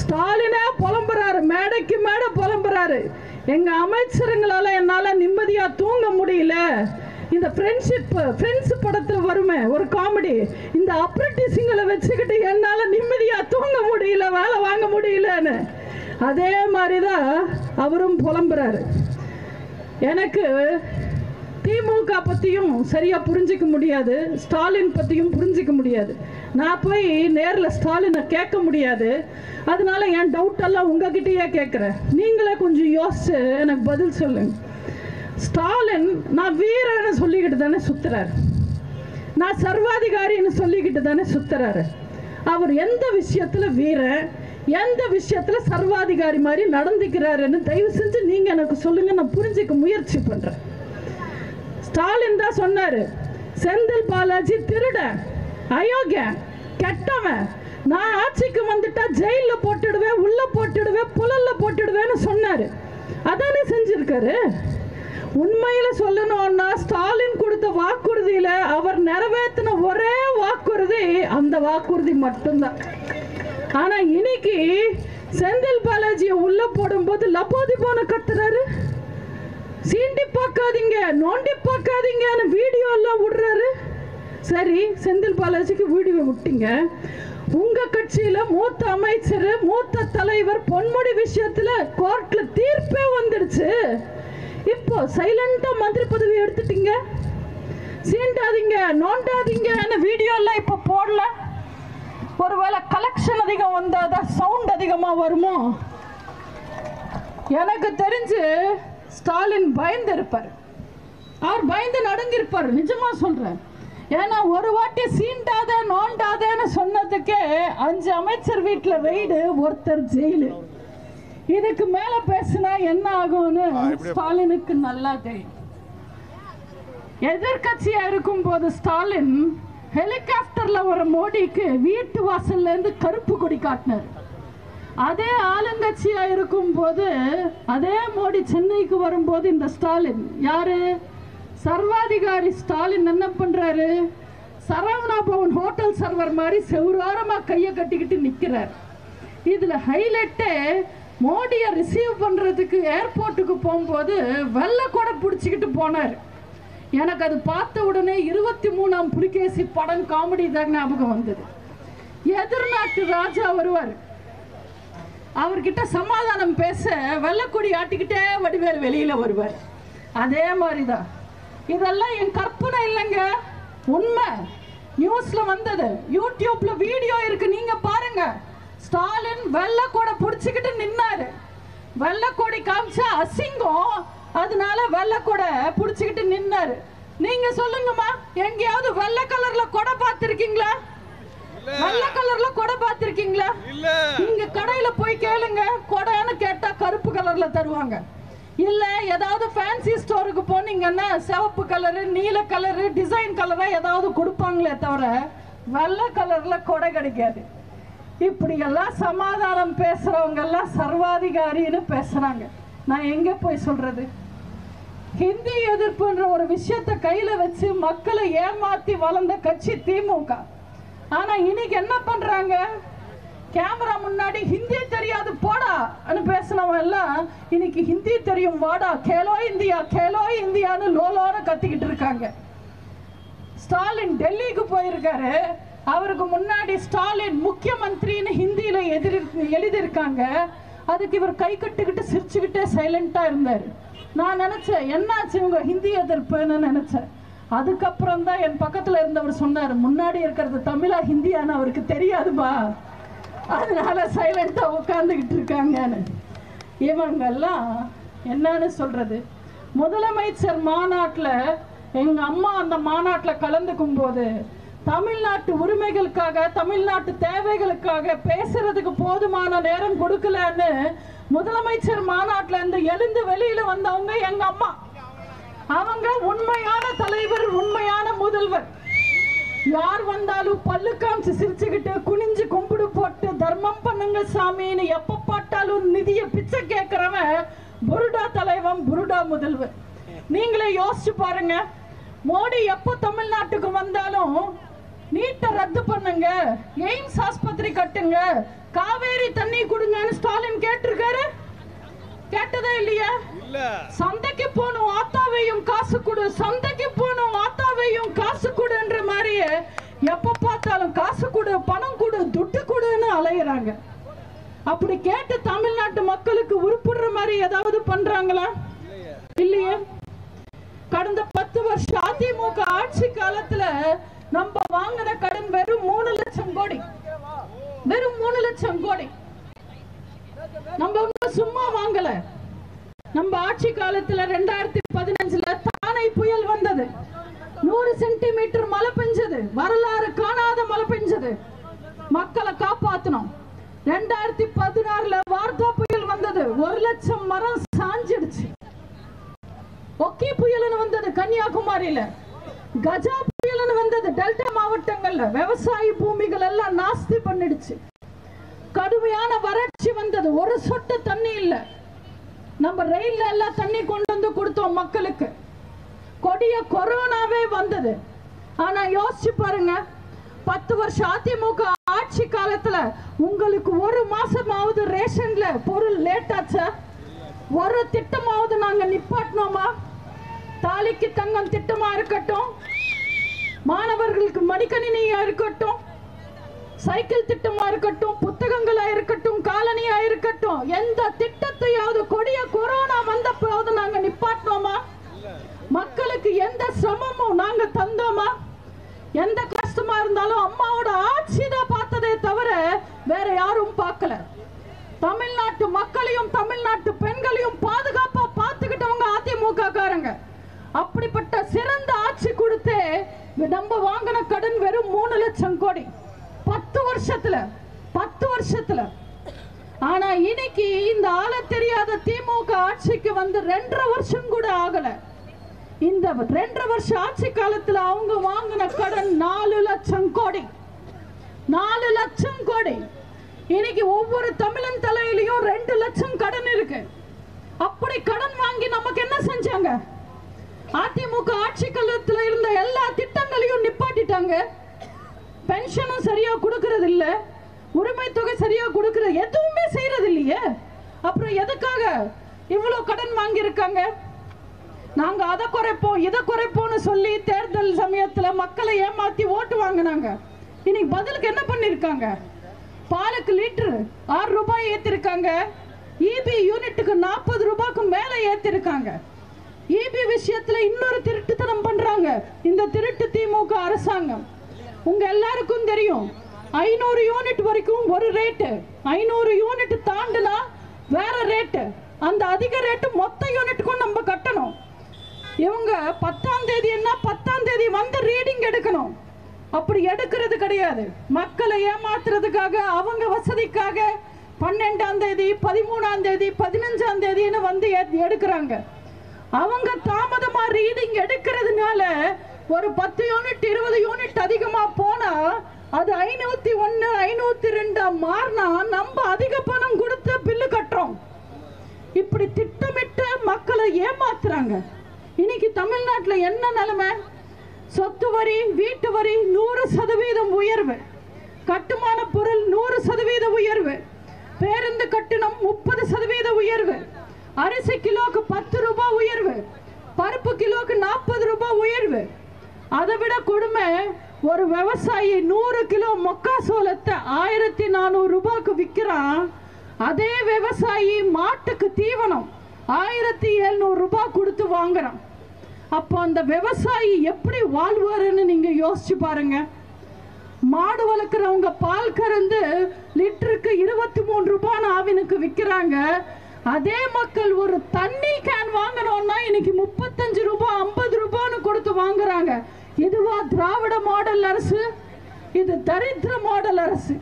ஸ்டாலினே புலம்புறாரு, மேடைக்கு மேடை புலம்புறாரு. எங்க அமைச்சருங்களால என்னால நிம்மதியா தூங்க முடியல. இந்த ஃப்ரெண்ட்ஸ் படத்துல வருமே ஒரு காமெடி, இந்த அப்ரண்டிஸுங்களை வச்சுக்கிட்டு என்னால நிம்மதியா தூங்க முடியல, வேலை வாங்க முடியலன்னு. அதே மாதிரிதான் அவரும் புலம்புறாரு. எனக்கு திமுக பற்றியும் சரியாக புரிஞ்சிக்க முடியாது, ஸ்டாலின் பற்றியும் புரிஞ்சிக்க முடியாது. நான் போய் நேரில் ஸ்டாலினை கேட்க முடியாது. அதனால என் டவுட்டெல்லாம் உங்ககிட்டயே கேட்குறேன். நீங்களே கொஞ்சம் யோசிச்சு எனக்கு பதில் சொல்லுங்க. ஸ்டாலின் நான் வீரன்னு சொல்லிக்கிட்டு தானே சுற்றுறாரு, நான் சர்வாதிகாரின்னு சொல்லிக்கிட்டு தானே சுற்றுறாரு. அவர் எந்த விஷயத்தில் வீரன், எந்த விஷயத்தில் சர்வாதிகாரி மாதிரி நடந்துக்கிறாருன்னு தயவு செஞ்சு நீங்கள் எனக்கு சொல்லுங்கள், நான் புரிஞ்சிக்க முயற்சி பண்ணுறேன். ஸ்டாலின் தான் சொன்னார், செந்தில் பாலாஜி திருடன், அயோக்கியன், கெட்டவன், நான் ஆட்சிக்கு வந்துட்டா ஜெயிலில் போட்டுடுவேன், உள்ள போட்டுடுவேன், புலல்ல போட்டுடுவேன்னு சொன்னார். அதானே செஞ்சிருக்காரு. உண்மையில சொல்லணும்னா ஸ்டாலின் கொடுத்த வாக்குறுதியில அவர் நிறைவேற்றின ஒரே வாக்குறுதி அந்த வாக்குறுதி மட்டும்தான். ஆனா இன்னைக்கு செந்தில் பாலாஜியை உள்ள போடும்போது லபோதி போன கத்துறாரு, சீண்டி பார்க்காதீங்க, நோண்டி பார்க்காதீங்கன்னு வீடியோ எல்லாம் விடுறாரு. சரி, செந்தில் பாலாஜிக்கு வீடியோ விட்டீங்க. உங்க கட்சியில மூத்த அமைச்சர், மூத்த தலைவர் பொன்முடி விஷயத்துல கோர்ட்ல தீர்ப்பே வந்துடுச்சு. இப்போ சைலண்டா மந்திரி பதவி எடுத்துட்டீங்க. சீண்டாதீங்க, நோண்டாதீங்க வீடியோ எல்லாம் இப்ப போடல. ஒருவேளை கலெக்ஷன் அதிகம் வந்தாதான் சவுண்ட் அதிகமா வருமோ? எனக்கு தெரிஞ்சு ஸ்டாலின் பயந்து இருப்பார், அவர் பயந்து நடுங்கிருப்பார். நிஜமா சொல்றேன். ஏன்னா ஒரு வாட்டி சீண்டாத நோண்டாதன்னு சொன்னதுக்கே 5 அமைச்சர் வீட்டில் ரெய்டு, ஒருத்தர் ஜெயிலு. இதுக்கு மேல பேசினா என்ன ஆகும்னு ஸ்டாலினுக்கு நல்லா தெரியும். எதிர்கட்சியா இருக்கும் போது ஸ்டாலின் ஹெலிகாப்டர்ல ஒரு மோடிக்கு வீட்டு வாசல்ல இருந்து கருப்பு கொடி காட்டினார். அதே ஆளுங்கட்சியா இருக்கும் போது அதே மோடி சென்னைக்கு வரும்போது இந்த ஸ்டாலின் யாரு, சர்வாதிகாரி ஸ்டாலின் என்ன பண்றாரு, சரவணா பவன் ஹோட்டல் சர்வர் மாதிரி செவ்வரோரமா கையை கட்டிக்கிட்டு நிக்கிறார். இதுல ஹைலைட்டே மோடியை ரிசீவ் பண்றதுக்கு ஏர்போர்ட்டுக்கு போகும்போது வெள்ளை கூட பிடிச்சிக்கிட்டு போனார். எனக்கு அது பார்த்த உடனே 23ஆம் புலிகேசி படம் காமெடி தான் ஞாபகம் வந்தது. எதிர்நாட்டு ராஜா வருவார், அவர்கிட்ட சமாதானம் பேச வெள்ளக்கொடி ஆட்டிக்கிட்டே வடிவேல் வெளியில வருவார். அதே மாதிரிதான். இதெல்லாம் என் கற்பனை இல்லைங்க, உண்மை. நியூஸ்ல வந்தது, யூடியூப்ல வீடியோ இருக்கு, நீங்க பாருங்க. ஸ்டாலின் வெள்ளக்கொடை பிடிச்சிக்கிட்டு நின்னாரு. வெள்ளக்கொடி காமிச்சா அசிங்கம், அதனால வெள்ளக்கொடை பிடிச்சிக்கிட்டு நின்னாரு. நீங்க சொல்லுங்கம்மா, எங்கேயாவது வெள்ளை கலர்ல கொடை பார்த்திருக்கீங்களா? வெள்ளை கலர்ல கொடை பார்த்திருக்கீங்களா? நீங்க கடையில போய் கேளுங்க, கொடைன்னு கேட்டா கருப்பு கலர்ல தருவாங்க. இல்ல ஏதாவது ஃபேன்சி ஸ்டோருக்கு போனீங்கன்னா சிவப்பு கலரு, நீல கலரு, டிசைன் கலரா ஏதாவது கொடுப்பாங்களே தவிர வெள்ளை கலர்ல கொடை கிடைக்காது. இப்படி எல்லாம் சமாதானம் பேசுறவங்க எல்லாம் சர்வாதிகாரின்னு பேசுறாங்க. நான் எங்க போய் சொல்றது? ஹிந்தி எதிர்ப்புன்ற ஒரு விஷயத்தை கையில வச்சு மக்களை ஏமாத்தி வளர்ந்த கட்சி திமுக. ஆனா இன்னைக்கு என்ன பண்றாங்க? கேமரா முன்னாடி ஹிந்தி தெரியாது போடா பேசினவன் எல்லாம் இன்னைக்கு ஹிந்தி தெரியும் வாடா, கேலோ இந்தியா கேலோ இந்தியான்னு லோலோன்னு கத்திக்கிட்டு இருக்காங்க. ஸ்டாலின் டெல்லிக்கு போயிருக்காரு, அவருக்கு முன்னாடி ஸ்டாலின் முக்கியமந்திரின்னு ஹிந்தியில எழுதியிருக்காங்க. அதுக்கு இவர் கை கட்டுக்கிட்டு சிரிச்சுக்கிட்டே சைலண்டா இருந்தார். நான் நினைச்சேன் என்னாச்சு இவங்க ஹிந்தி எதிர்ப்புன்னு நினைச்சேன். அதுக்கப்புறம் தான் என் பக்கத்துல இருந்தவர் சொன்னார், முன்னாடி இருக்கிறது தமிழா ஹிந்தியான்னு அவருக்கு தெரியாதுமா, அதனால சைலண்டா உட்கார்ந்துகிட்டு இருக்காங்கன்னு. இவங்கெல்லாம் என்னன்னு சொல்றது? முதலமைச்சர் மாநாட்டில் எங்க அம்மா அந்த மாநாட்டில் கலந்துக்கும் போது தமிழ்நாட்டு உரிமைகளுக்காக, தமிழ்நாட்டு தேவைகளுக்காக பேசுறதுக்கு போதுமான நேரம் கொடுக்கலன்னு முதலமைச்சர் மாநாட்டில் இருந்து எழுந்து வெளியில வந்தவங்க எங்க அம்மா. அவங்க உண்மையான தலைவர், உண்மையான முதல்வர். யார் வந்தாலும் பல்லு காமிச்சு சிரிச்சுக்கிட்டு குனிஞ்சு கும்பிடு போட்டு தர்மம் பண்ணுங்க சாமின்னு எப்ப பாட்டாலும் நிதிய பிச்சை கேட்கிறவன் புருடா தலைவன், புருடா முதல்வர். நீங்களே யோசிச்சு பாருங்க. மோடி எப்ப தமிழ்நாட்டுக்கு வந்தாலும் நீட்டை ரத்து பண்ணுங்க, எய்ம்ஸ் ஆஸ்பத்திரி கட்டுங்க, காவேரி தண்ணி கொடுங்கன்னு ஸ்டாலின் கேட்டிருக்காரு? கேட்டதே இல்லையா? சந்தைக்கு போகணும் ஆத்தாவையும் காசு கொடு, சந்தைக்கு போகணும் ஆத்தாவையும் காசு கொடுன்ற மாதிரியே எப்ப பார்த்தாலும் காசு கொடு, பணம் கொடு, துட்டு கொடுன்னு அலையிறாங்க. அப்படி கேட்டு தமிழ்நாட்டு மக்களுக்கு உருப்படுற மாதிரி ஏதாவது பண்றாங்களா? இல்லையே. கடந்த 10 வருஷம் அதிமுக ஆட்சி காலத்துல நம்ம வாங்கின கடன் வெறும் 3 லட்சம் கோடி. வெறும் 3 லட்சம் கோடி. நம்ம சும்மா வாங்கல. நம்ம ஆட்சி காலத்துல 2015 தானே புயல் வந்தது. 100 சென்டிமீட்டர் மழை பெஞ்சது. வரலாறு காணாத மழை பெஞ்சது. மக்களை காப்பாத்தணும். 2016 வார்தா புயல் வந்தது. 1 லட்சம் மரம் சாஞ்சிடுச்சு. ஒக்கி புயல் வந்தது கன்னியாகுமரியில. கஜா புயல் வந்தது டெல்டா மாவட்டங்கள்ல. விவசாய பூமிகள் எல்லாம் நாஸ்தி பண்ணிடுச்சு. கடுமையான வறட்சி வந்தது. ஒரு சொட்டு தண்ணி இல்ல. நம்ம ரயில்ல எல்லாம் தண்ணி கொண்டு வந்து கொடுத்தோம் மக்களுக்கு. கொடிய கொரோனாவே வந்தது. ஆனா யோசிச்சு பாருங்க, 10 வருஷம் அதிமுக ஆட்சி காலத்துல உங்களுக்கு ஒரு மாசமாவது ரேஷன்ல பொருள் லேட் ஆச்சா? ஒரு திட்டமாவது நாங்க நிப்பாட்டினோமா? தாலிக்கு தங்கம் திட்டமா இருக்கட்டும், மாணவர்களுக்கு மடிக்கணினியா இருக்கட்டும், சைக்கிள் திட்டமா இருக்கட்டும், புத்தகங்களா இருக்கட்டும், காலனியா இருக்கட்டும், எந்த திட்டத்தையாவது கொடிய கொரோனா வந்த போது நாங்க நிப்பாட்டினோமா? மக்களுக்கு எந்த சிரமமும் நாங்க தந்தோமா? எந்த கஷ்டமா இருந்தாலும் அம்மாவோட ஆட்சி தான் பார்த்ததே தவிர வேற யாரும் பார்க்கல. தமிழ்நாட்டு மக்களையும் தமிழ்நாட்டு பெண்களையும் பாதுகாப்பா பார்த்துக்கிட்டவங்க அதிமுக காரங்க. அப்படிப்பட்ட சிறந்த ஆட்சி கொடுத்து நம்ம வாங்கின கடன் வெறும் 3 லட்சம் கோடி 10 வருஷத்துல. ஆனா இன்னைக்கு இந்த ஆள தெரியாத திமுக ஆட்சிக்கு வந்து 2.5 வருஷம் கூட ஆகல. இந்த 2.5 வருஷம் ஆட்சி காலத்துல அவங்க வாங்கின கடன் 4 லட்சம் கோடி. 4 லட்சம் கோடி. இன்னைக்கு ஒவ்வொரு தமிழன் தலையிலையும் 2 லட்சம் கடன் இருக்கு. அப்படி கடன் வாங்கி நமக்கு என்ன செஞ்சாங்க? அதிமுக ஆட்சி காலத்துல இருந்த எல்லா திட்டங்களையும் நிப்பாட்டிட்டாங்க. பென்ஷனும் சரியா கொடுக்கறது இல்ல, உரிமை தொகை சரியா கொடுக்கறது எதுவுமே செய்யறது இல்லையே. அப்புறம் எதுக்காக இவ்வளவு கடன் வாங்கி இருக்காங்க? நாங்க அதை குறைப்போம் இதை குறைப்போம்னு சொல்லி தேர்தல் சமயத்துல மக்களை ஏமாத்தி ஓட்டு வாங்கினாங்க. இன்னைக்கு பதிலுக்கு என்ன பண்ணிருக்காங்க? பாலுக்கு லிட்டர் 6 ரூபாய் ஏத்திருக்காங்க. இபி யூனிட்டுக்கு 40 ரூபாய்க்கு மேல ஏத்திருக்காங்க. இபி விஷயத்துல இன்னொரு திருட்டுத்தனம் பண்றாங்க இந்த திருட்டு திமுக அரசாங்கம். உங்க எல்லாருக்கும் தெரியும், 500 யூனிட் வரைக்கும் ஒரு ரேட்டு, 500 யூனிட் தாண்டுனா வேற ரேட்டு. அந்த அதிக ரேட்டு மொத்த யூனிட்டுக்கும் நம்ம கட்டணும். இவங்க 10ஆம் தேதி என்ன 10ஆம் தேதி வந்து ரீடிங் எடுக்கணும். அப்படி எடுக்கிறது கிடையாது. மக்களை ஏமாத்துறதுக்காக அவங்க வசதிக்காக 12ஆம் தேதி 13ஆம் தேதி 15ஆம் தேதின்னு வந்து எடுக்கிறாங்க. அவங்க தாமதமா ரீடிங் எடுக்கிறதுனால ஒரு 10 யூனிட் 20 யூனிட் அதிகமா போனா அது 501 502 மாறினா நம்ம அதிக பணம் கொடுத்து பில்லு கட்டுறோம். இப்படி திட்டமிட்டு மக்களை ஏமாத்துறாங்க. இன்னைக்கு தமிழ்நாட்டுல என்ன நிலைமை? சொத்து வரி, வீட்டு வரி 100% உயர்வு, கட்டுமான பொருள் 100% உயர்வு, பேருந்து கட்டணம் 30% உயர்வு, அரிசி கிலோக்கு 10 ரூபாய் உயர்வு, பருப்பு கிலோக்கு 40 ரூபாய் உயர்வு. அதை விட கொடுமை, ஒரு விவசாயி 100 கிலோ மக்காசோளத்தை 1400 ரூபாய்க்கு விற்கிறான். அதே விவசாயி மாட்டுக்கு தீவனம் 1700 ரூபாய் கொடுத்து வாங்குறான். அப்போ அந்த விவசாயி எப்படி வாழ்வாருன்னு நீங்க யோசிச்சு பாருங்க. மாடு வளர்க்குறவங்க பால் கறந்து லிட்டருக்கு 23 ரூபாய் ஆவினுக்கு விற்கிறாங்க. அதே மக்கள் ஒரு தண்ணி கேன் வாங்கணும்னா இன்னைக்கு 35 ரூபாய் 50 ரூபான்னு கொடுத்து வாங்குறாங்க. இதுவா திராவிட மாடல் அரசு? இது தரித்திர மாடல் அரசு.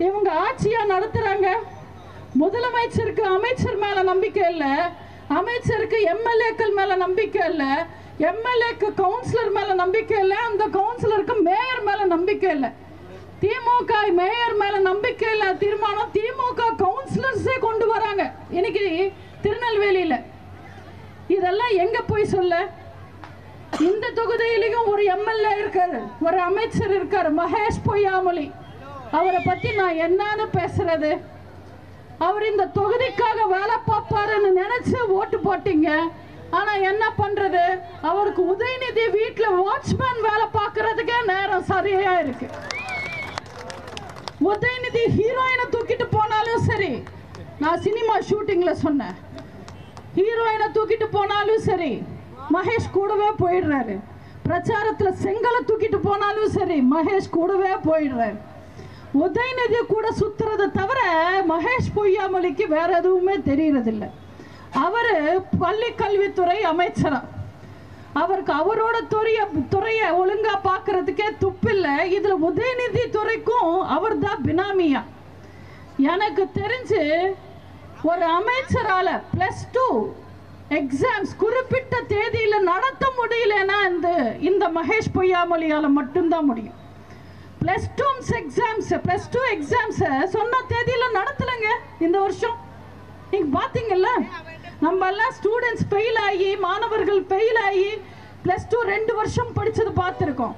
இவங்க ஆட்சியா நடத்துறாங்க. முதலமைச்சருக்கு அமைச்சர் மேல நம்பிக்கை இல்ல, அமைச்சருக்கு எம்எல்ஏக்கள் மேல நம்பிக்கை இல்ல, எம்எல்ஏக்கு கவுன்சிலர் மேல நம்பிக்கை இல்ல, அந்த கவுன்சிலருக்கு மேயர் மேல நம்பிக்கை இல்ல. திமுக மேயர் மேல நம்பிக்கை இல்ல தீர்மானம் திமுக கவுன்சிலர்ஸே கொண்டு வராங்க இன்னைக்கு திருநெல்வேலியில. இதெல்லாம் எங்க போய் சொல்ல? இந்த தொகுதியிலையும் ஒரு எம்எல்ஏ இருக்காரு, ஒரு அமைச்சர் இருக்காரு, மகேஷ் பொய்யாமொழி. அவரை பத்தி நான் என்னன்னு பேசுறது? அவர் இந்த தொகுதிக்காக வேலை பார்ப்பாருன்னு நினைச்சு ஓட்டு போட்டீங்க. ஆனா என்ன பண்றது, அவருக்கு உதயநிதி வீட்டுல வாட்ச்மேன் வேலை பார்க்கறதுக்கே நேரம் சரியா இருக்கு. உதயநிதி ஹீரோயினை தூக்கிட்டு போனாலும் சரி, நான் சினிமா ஷூட்டிங்ல சொன்னேன், ஹீரோயினை தூக்கிட்டு போனாலும் சரி மகேஷ் கூடவே போயிடுறாரு. பிரச்சாரத்துல செங்கலை தூக்கிட்டு போனாலும் சரி மகேஷ் கூடவே போயிடுறாரு. உதயநிதி கூட சுத்துறதை தவிர மகேஷ் பொய்யாமொழிக்கு வேற எதுவுமே தெரியறதில்லை. அவரு பள்ளி கல்வித்துறை அமைச்சரா, அவருக்கு அவரோட துறையை ஒழுங்கா பாக்குறதுக்கே துப்பில்லை. இதுல உதயநிதி துறைக்கும் அவர் தான் பினாமியா. எனக்கு தெரிஞ்சு ஒரு அமைச்சரால +2 எக்ஸாம்ஸ் குறிப்பிட்ட தேதியில நடத்த முடியலன்னா இந்த மகேஷ் பொய்யாமொழியால மட்டும்தான் முடியும். +2 எக்ஸாம்ஸ் சொன்ன தேதியில நடத்தலங்க இந்த வருஷம். நீங்க பாத்தீங்கல்ல, நம்ம எல்லாம் ஸ்டூடெண்ட்ஸ் ஃபெயில் ஆகி, மாணவர்கள் ஃபெயில் ஆகி +2 2 வருஷம் படிச்சது பார்த்திருக்கோம்.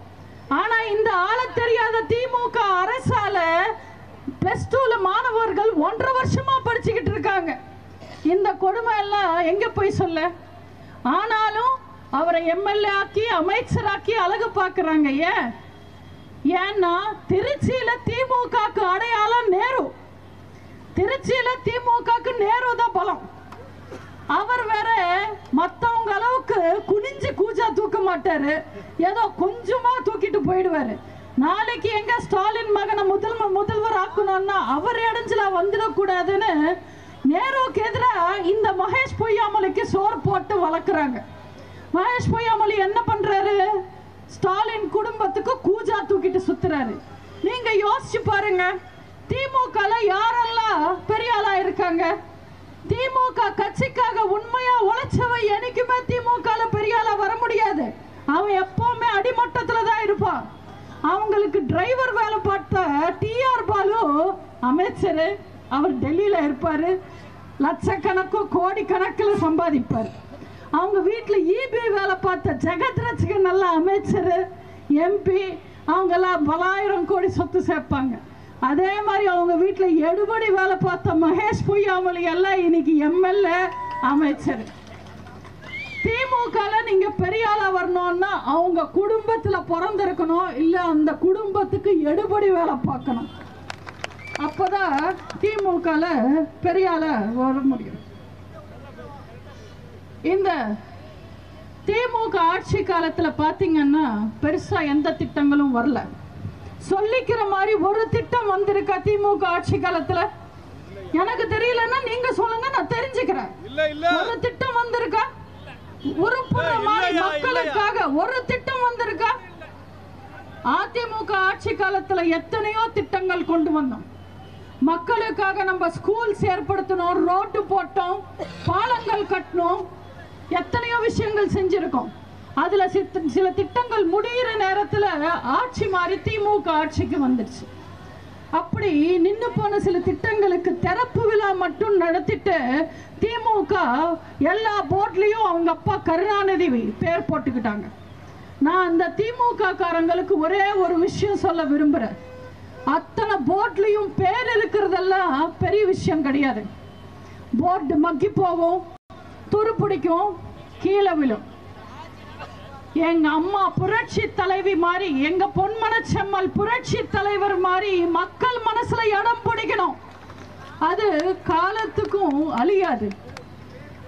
ஆனா இந்த ஆள தெரியாத திமுக அரசால +2ல மாணவர்கள் 1.5 வருஷமா படிச்சுக்கிட்டு இருக்காங்க. இந்த கொடுமை எல்லாம் எங்க போய் சொல்ல? ஆனாலும் அவரை எம்எல்ஏ ஆக்கி அமைச்சராக்கி அழகு பார்க்கறாங்க. ஏன்னா திருச்சியில திமுகக்கு அடையாளம் நேரு. திருச்சியில திமுகக்கு நேரு தான் பலம். அவர் வேற மத்தவங்க அளவுக்கு குனிஞ்சு கூஜா தூக்க மாட்டாரு, ஏதோ கொஞ்சமா தூக்கிட்டு போயிடுவாரு. நாளைக்கு எங்க ஸ்டாலின் மகனை முதல்வர் ஆக்கணும்னா அவர் இடைஞ்சலா வந்துடக்கூடாதுன்னு நேருவுக்கு எதிராக இந்த மகேஷ் பொய்யாமொழிக்கு சோறு போட்டு வளர்க்குறாங்க. மகேஷ் பொய்யாமொழி என்ன பண்றாரு? ஸ்டாலின் குடும்பத்துக்கு கூஜா தூக்கிட்டு சுத்துறாரு. நீங்க யோசிச்சு பாருங்க, திமுக யாரெல்லாம் பெரிய ஆளா இருக்காங்க? திமுக கட்சிக்காக உண்மையா உழைச்சவ என்னைக்குமே திமுக பெரிய ஆளா வர முடியாது. அவன் எப்பவுமே அடிமட்டத்துல தான் இருப்பான். அவங்களுக்கு டிரைவர் வேலை பார்த்த டிஆர் பாலு அமைச்சர், அவர் டெல்லியில இருப்பாரு, லட்சக்கணக்கு கோடி கணக்கில் சம்பாதிப்பார். அவங்க வீட்டில் இபி வேலை பார்த்த ஜெகத் ரட்சகன் நல்ல அமைச்சர், எம்பி, அவங்கெல்லாம் 1000 கோடி சொத்து சேர்ப்பாங்க. அதே மாதிரி அவங்க வீட்டில் எடுபடி வேலை பார்த்த மகேஷ் பொய்யாமொழி எல்லாம் இன்னைக்கு எம்எல்ஏ, அமைச்சர். திமுக நீங்க பெரிய ஆளா வரணும்னா அவங்க குடும்பத்துல பிறந்திருக்கணும், இல்ல அந்த குடும்பத்துக்கு எடுபடி வேலை பார்க்கணும். அப்பதான் திமுக பெரிய ஆளா வர முடியும். இந்த திமுக ஆட்சி காலத்துல பாத்தீங்கன்னா பெருசா எந்த திட்டங்களும் வரல. சொல்லிக்கிற மாதிரி ஒரு திட்டம் வந்திருக்கா திமுக ஆட்சி காலத்துல? எனக்கு தெரியலன்னா நீங்க சொல்லுங்க, நான் தெரிஞ்சுக்கிறேன். ஒரு திட்டம் வந்திருக்கா? ஒரு மக்களுக்காக ஒரு திட்டம் வந்திருக்கா? அதிமுக ஆட்சி காலத்துல எத்தனையோ திட்டங்கள் கொண்டு வந்தோம். மக்களுக்காக நம்ம ஸ்கூல்ஸ் ஏற்படுத்தணும், ரோட்டு போட்டோம், பாலங்கள் கட்டணும், எத்தனையோ விஷயங்கள் செஞ்சிருக்கோம். அதுல சில திட்டங்கள் முடிகிற நேரத்துல ஆட்சி மாறி திமுக ஆட்சிக்கு வந்துடுச்சு. அப்படி நின்று போன சில திட்டங்களுக்கு திறப்பு விழா மட்டும் நடத்திட்டு திமுக எல்லா போர்ட்லயும் அவங்க அப்பா கருணாநிதி பேர் போட்டுக்கிட்டாங்க. நான் அந்த திமுக காரங்களுக்கு ஒரே ஒரு விஷயம் சொல்ல விரும்புறேன். அத்தனை போர்ட்லயும் பேர் இருக்கிறதெல்லாம் பெரிய விஷயம் கிடையாது. போர்டு மக்கி போகும், துரு பிடிக்கும், கீழே விழும். எங்க அம்மா புரட்சி தலைவி மாதிரி, எங்க பொன்மன செம்மல் புரட்சி தலைவர் மாதிரி மக்கள் மனசுல இடம் பிடிக்கணும். அது காலத்துக்கும் அழியாது.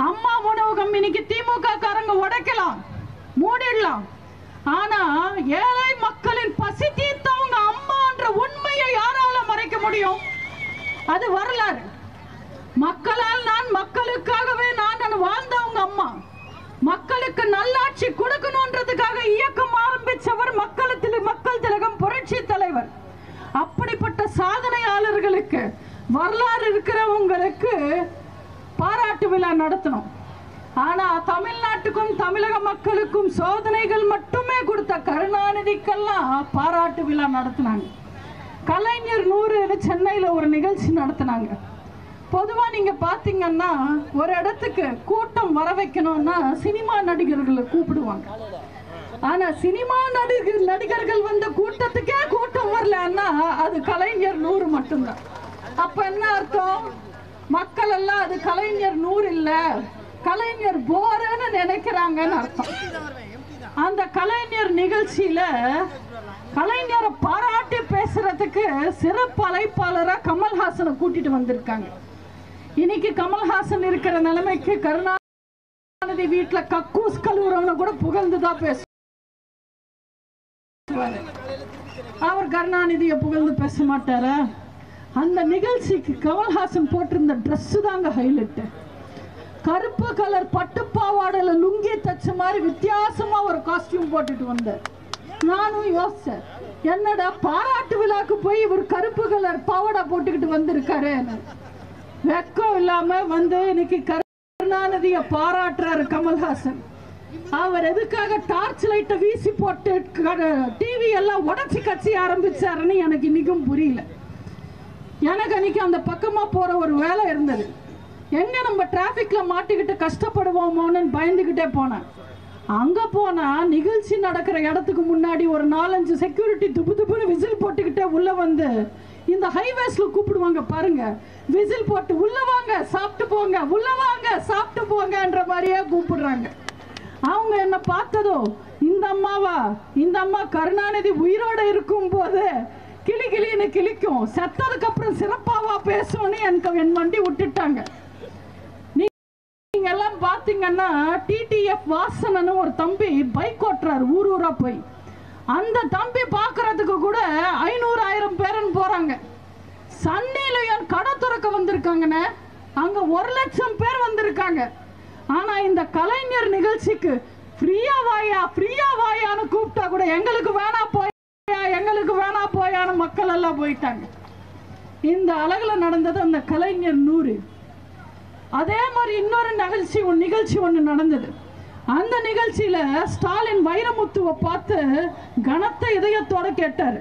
அம்மா உணவகம் இன்னைக்கு திமுக காரங்க உடைக்கலாம், மூடிடலாம். ஆனா ஏழை மக்களின் பசி தீர்த்தவங்க அம்மான்ற உண்மையை யாரால மறைக்க முடியும்? அது வரலாறு. மக்களால் நான், மக்களுக்காகவே நான் வாழ்ந்தவங்க அம்மா. மக்களுக்கு நல்லாட்சி கொடுக்கணும்ன்றதுக்காக இயக்கம் ஆரம்பிச்சவர் மக்கள் திலகம் புரட்சி தலைவர். அப்படிப்பட்ட சாதனையாளர்களுக்கு, வரலாறு இருக்கிறவங்களுக்கு பாராட்டு விழா நடத்தணும். ஆனா தமிழ்நாட்டுக்கும் தமிழக மக்களுக்கும் சோதனைகள் மட்டுமே கொடுத்த கருணாநிதிக்கெல்லாம் பாராட்டு விழா நடத்தினாங்க. கலைஞர் 100 சென்னையில ஒரு நிகழ்ச்சி நடத்தினாங்க. பொதுவா நீங்க பாத்தீங்கன்னா ஒரு இடத்துக்கு கூட்டம் வர வைக்கணும்னா சினிமா நடிகர்களை கூப்பிடுவாங்க. ஆனா சினிமா நடிகர்கள் வந்த கூட்டத்துக்கே கூட்டம் வரலன்னா அது கலைஞர் 100 மட்டும்தான். அப்ப என்ன அர்த்தம்? மக்கள் எல்லாம் அது கலைஞர் 100 இல்ல, கலைஞர் போறன்னு நினைக்கிறாங்கன்னு அர்த்தம். அந்த கலைஞர் நிகழ்ச்சியில கலைஞரை பாராட்டி பேசுறதுக்கு சிறப்பு அழைப்பாளரா கமல்ஹாசனை கூட்டிட்டு வந்திருக்காங்க. இன்னைக்கு கமல்ஹாசன் இருக்கிற நிலைமைக்கு கருணாநிதி வீட்டுல கக்கூஸ் கழுவுறவன கூட புகழ்ந்துதான் பேசுவாரு. அவர் கருணாநிதியை புகழ்ந்து பேச மாட்டாரா? அந்த நிகழ்ச்சிக்கு கமல்ஹாசன் போட்டிருந்த ட்ரெஸ் தாங்க ஹைலைட். கருப்பு கலர் பட்டுப்பாவாடல லுங்கி தச்ச மாதிரி வித்தியாசமா ஒரு காஸ்டியூம் போட்டுட்டு வந்தார். நானும் யோசிச்சேன், என்னடா பாராட்டு விழாக்கு போய் இவர் கருப்பு கலர் பாவாடா போட்டுக்கிட்டு வந்திருக்காரு. வெக்கம் இல்லாம வந்து இன்னைக்கு கருணாநிதியை பாராட்டுறாரு கமல்ஹாசன். அவர் எதுக்காக டார்ச் லைட்டை வீசி போட்டு டிவி எல்லாம் உடச்சி கட்சி ஆரம்பிச்சாருன்னு எனக்கு இன்னைக்கும் புரியல. எனக்கு அன்னைக்கு அந்த பக்கமா போற ஒரு வேலை இருந்தது. எங்க நம்ம டிராபிக்ல மாட்டிக்கிட்டு கஷ்டப்படுவோமோன்னு பயந்துகிட்டே போனேன். அங்க போனா நிகழ்ச்சி நடக்கிற இடத்துக்கு முன்னாடி ஒரு 4-5 செக்யூரிட்டி துப்பு துப்புன்னு விசில் போட்டுக்கிட்டே உள்ள வந்து இந்த ஹைவேஸ்ல கூப்பிடுவாங்க பாருங்க, விசில் போட்டு உள்ள வாங்க சாப்பிட்டு போங்க, உள்ள வாங்க சாப்பிட்டு போங்கன்ற மாதிரியே கூப்பிடுறாங்க. அவங்க என்ன பார்த்ததோ, இந்த அம்மாவா, இந்த அம்மா கருணாநிதி உயிரோட இருக்கும் போது கிளி கிளின்னு கிளிக்கும், செத்ததுக்கு அப்புறம் சிறப்பாவா பேசும்னு எனக்கு என் வண்டி விட்டுட்டாங்க. நீங்க எல்லாம் பாத்தீங்கன்னா டிடிஎஃப் வாசனன்னு ஒரு தம்பி பைக் ஓட்டுறாரு ஊர் ஊரா போய். அந்த தம்பி பாக்குறதுக்கு கூட 500-1000 பேருன்னு போறாங்க. சன்னில என் கடை துறக்க வந்திருக்காங்கன்னு அங்க 1 லட்சம் பேர் வந்திருக்காங்க. ஆனா இந்த கலைஞர் நிகழ்ச்சிக்கு ஃப்ரீயா வாயான்னு கூப்பிட்டா கூட எங்களுக்கு வேணா போய், எங்களுக்கு வேணா போயான மக்கள் எல்லாம் போயிட்டாங்க. இந்த அழகுல நடந்தது அந்த கலைஞர் 100. அதே மாதிரி இன்னொரு நிகழ்ச்சி ஒண்ணு நடந்தது. அந்த நிகழ்ச்சியில ஸ்டாலின் வைரமுத்துவை பார்த்து கனத்த இதயத்தோட கேட்டாரு,